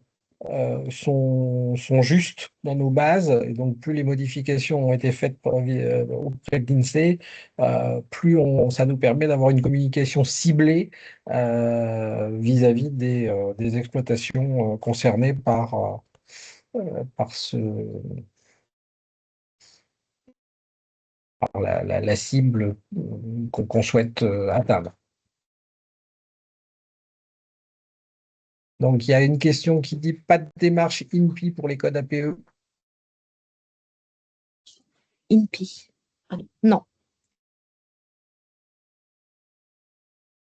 sont justes dans nos bases, et donc plus les modifications ont été faites auprès de l'INSEE, plus ça nous permet d'avoir une communication ciblée vis-à-vis des exploitations concernées par la cible qu'on souhaite atteindre. Donc, il y a une question qui dit pas de démarche INPI pour les codes APE. INPI. Non.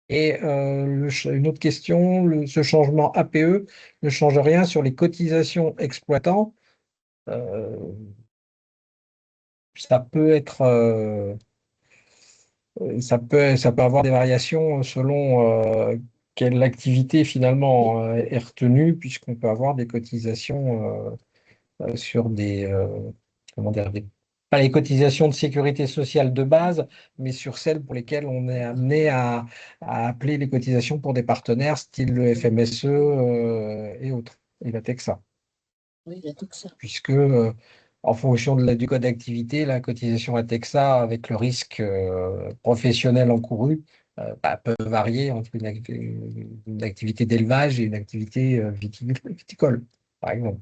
Et une autre question, ce changement APE ne change rien sur les cotisations exploitants. Ça peut être, ça peut avoir des variations selon quelle activité finalement est retenue, puisqu'on peut avoir des cotisations sur comment dire, pas les cotisations de sécurité sociale de base, mais sur celles pour lesquelles on est amené à appeler les cotisations pour des partenaires, style le FMSE et autres, et la TEXA. Oui, la TEXA. Puisque en fonction du code d'activité, la cotisation à TEXA, avec le risque professionnel encouru, peut varier entre une activité d'élevage et une activité viticole, par exemple.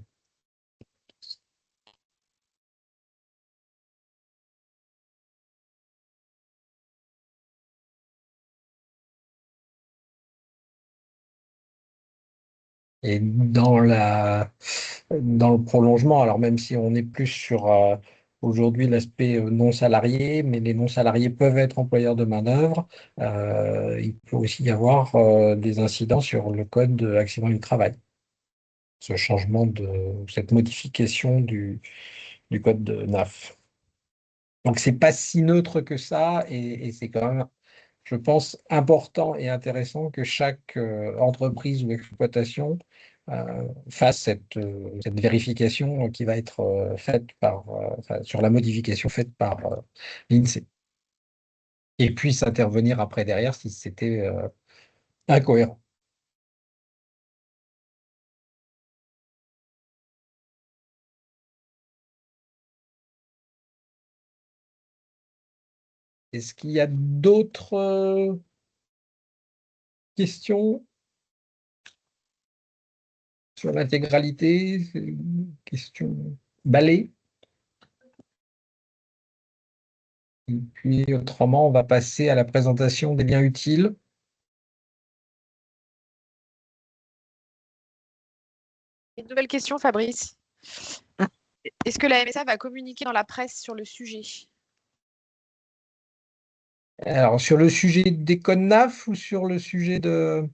Et dans le prolongement, alors même si on est plus sur aujourd'hui l'aspect non salarié, mais les non salariés peuvent être employeurs de main-d'œuvre, il peut aussi y avoir des incidents sur le code de accident du travail. Cette modification du code de NAF. Donc c'est pas si neutre que ça, et c'est quand même, je pense, important et intéressant que chaque entreprise ou exploitation fasse cette vérification qui va être faite sur la modification faite par l'INSEE, et puisse intervenir après derrière si c'était incohérent. Est-ce qu'il y a d'autres questions sur l'intégralité? Question balai. Et puis autrement, on va passer à la présentation des liens utiles. Une nouvelle question, Fabrice. Ah. Est-ce que la MSA va communiquer dans la presse sur le sujet? Alors, sur le sujet des codes NAF ou sur le sujet de...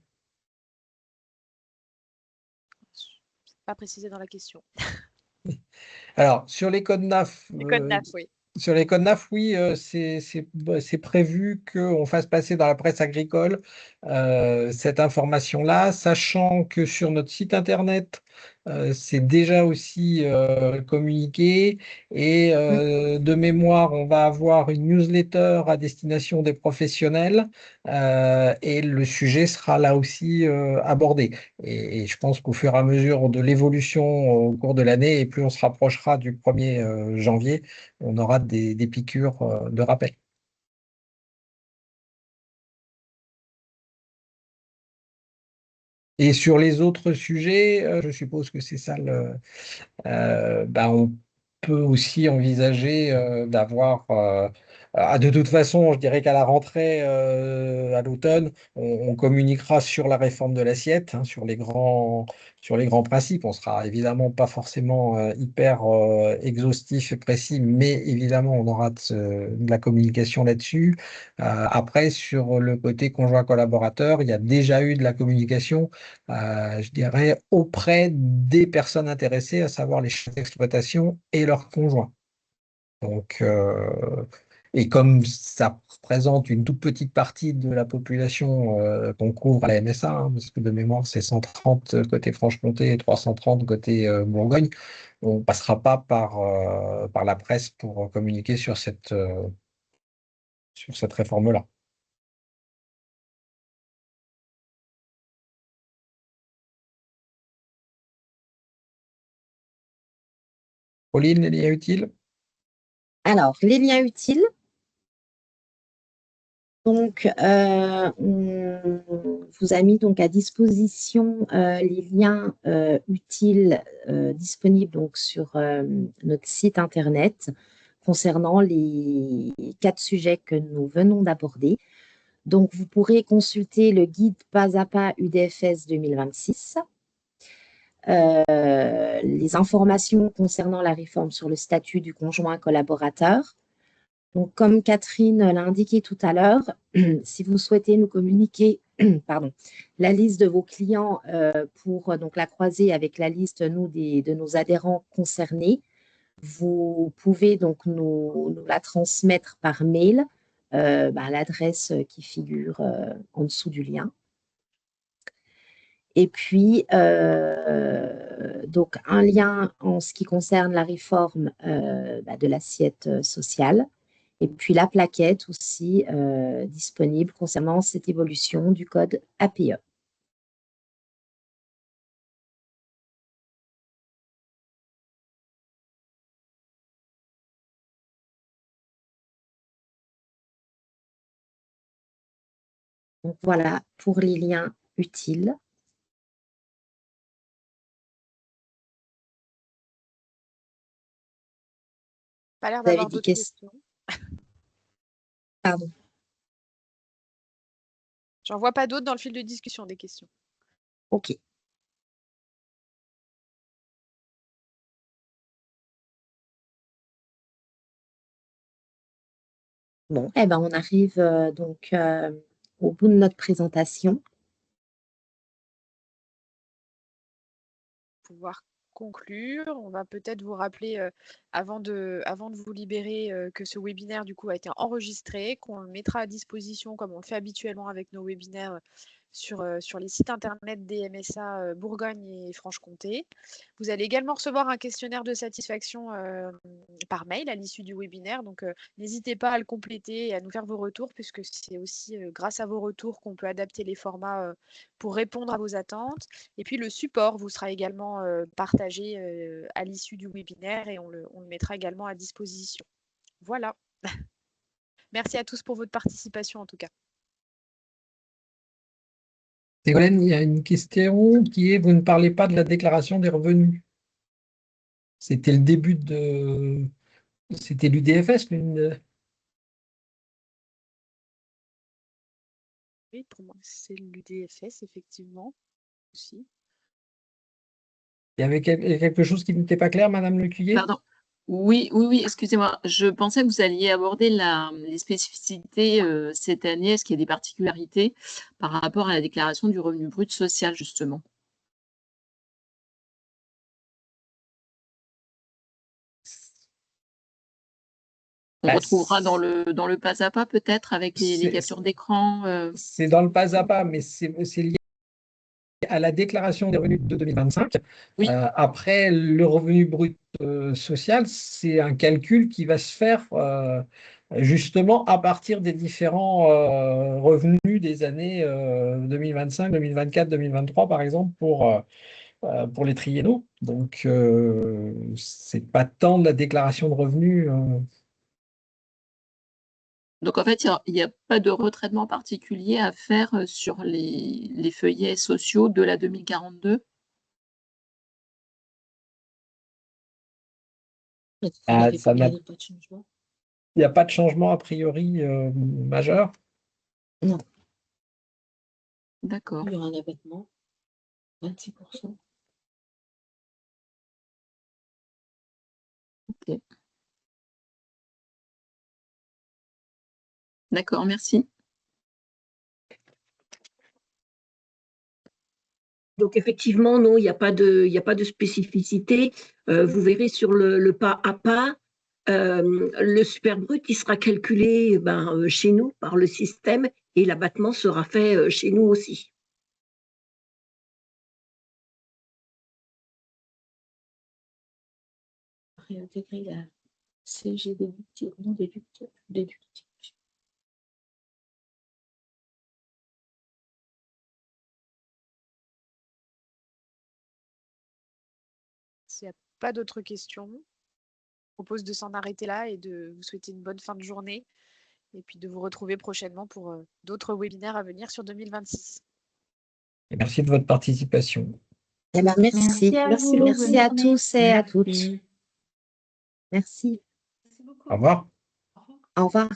Pas précisé dans la question. Alors, sur les codes NAF, Les codes NAF, oui. Sur les codes NAF, oui, c'est prévu qu'on fasse passer dans la presse agricole cette information-là, sachant que sur notre site internet, c'est déjà aussi communiqué, et de mémoire, on va avoir une newsletter à destination des professionnels, et le sujet sera là aussi abordé. Et je pense qu'au fur et à mesure de l'évolution au cours de l'année, et plus on se rapprochera du 1er janvier, on aura des piqûres de rappel. Et sur les autres sujets, je suppose que c'est ça, on peut aussi envisager d'avoir De toute façon, je dirais qu'à la rentrée, à l'automne, on communiquera sur la réforme de l'assiette, hein, sur les grands principes. On sera évidemment pas forcément hyper exhaustif et précis, mais évidemment, on aura de la communication là-dessus. Après, sur le côté conjoint collaborateur, il y a déjà eu de la communication, je dirais, auprès des personnes intéressées, à savoir les chefs d'exploitation et leurs conjoints. Donc, et comme ça représente une toute petite partie de la population qu'on couvre à la MSA, hein, parce que de mémoire c'est 130 côté Franche-Comté et 330 côté Bourgogne, on ne passera pas par la presse pour communiquer sur cette réforme-là. Pauline, les liens utiles? Alors, les liens utiles. Donc, on vous a mis donc à disposition les liens utiles disponibles donc, sur notre site internet concernant les 4 sujets que nous venons d'aborder. Donc, vous pourrez consulter le guide Pas à Pas UDFS 2026, les informations concernant la réforme sur le statut du conjoint collaborateur. Donc, comme Catherine l'a indiqué tout à l'heure, si vous souhaitez nous communiquer la liste de vos clients pour donc, la croiser avec la liste de nos adhérents concernés, vous pouvez donc nous la transmettre par mail à l'adresse qui figure en dessous du lien. Et puis, donc un lien en ce qui concerne la réforme de l'assiette sociale. Et puis la plaquette aussi disponible concernant cette évolution du code APE. Donc voilà pour les liens utiles. Pas l'air Vous avez d'avoir des d'autres questions? questions. Pardon. J'en vois pas d'autres dans le fil de discussion des questions. OK. Bon, eh ben, on arrive donc au bout de notre présentation. Pouvoir conclure. On va peut-être vous rappeler avant de vous libérer que ce webinaire du coup a été enregistré, qu'on le mettra à disposition comme on le fait habituellement avec nos webinaires sur les sites internet des MSA Bourgogne et Franche-Comté. Vous allez également recevoir un questionnaire de satisfaction par mail à l'issue du webinaire. Donc, n'hésitez pas à le compléter et à nous faire vos retours, puisque c'est aussi grâce à vos retours qu'on peut adapter les formats pour répondre à vos attentes. Et puis, le support vous sera également partagé à l'issue du webinaire et on le mettra également à disposition. Voilà. Merci à tous pour votre participation en tout cas. Ségolène, il y a une question qui est, vous ne parlez pas de la déclaration des revenus. C'était le début de... C'était l'UDFS, Oui, pour moi, c'est l'UDFS, effectivement, aussi. Il y avait quelque chose qui n'était pas clair, Madame Lecuyer? Pardon. Oui, excusez-moi. Je pensais que vous alliez aborder les spécificités cette année. Est-ce qu'il y a des particularités par rapport à la déclaration du revenu brut social, justement? On retrouvera dans le pas à pas, peut-être, avec les captures d'écran. C'est dans le pas à pas, mais c'est lié à la déclaration des revenus de 2025. Oui. Après, le revenu brut social, c'est un calcul qui va se faire justement à partir des différents revenus des années 2025, 2024, 2023, par exemple, pour les triennaux. Donc, c'est pas tant de la déclaration de revenus. Donc, en fait, il n'y a pas de retraitement particulier à faire sur les feuillets sociaux de la 2042. Ça n'a Il n'y a pas de changement a priori majeur? Non, D'accord. il y aura un abattement, 26%. Ok. D'accord, merci. Donc effectivement, non, il n'y a pas de spécificité. Vous verrez sur le pas à pas, le super brut, il sera calculé chez nous par le système et l'abattement sera fait chez nous aussi. Réintégrer la CG déductible, non déductible, déductible. S'il n'y a pas d'autres questions, je propose de s'en arrêter là et de vous souhaiter une bonne fin de journée et puis de vous retrouver prochainement pour d'autres webinaires à venir sur 2026. Et merci de votre participation. Eh ben, merci. Merci à Merci, vous, merci bonne à journée. tous et à toutes. Merci. Merci. Au revoir. Au revoir.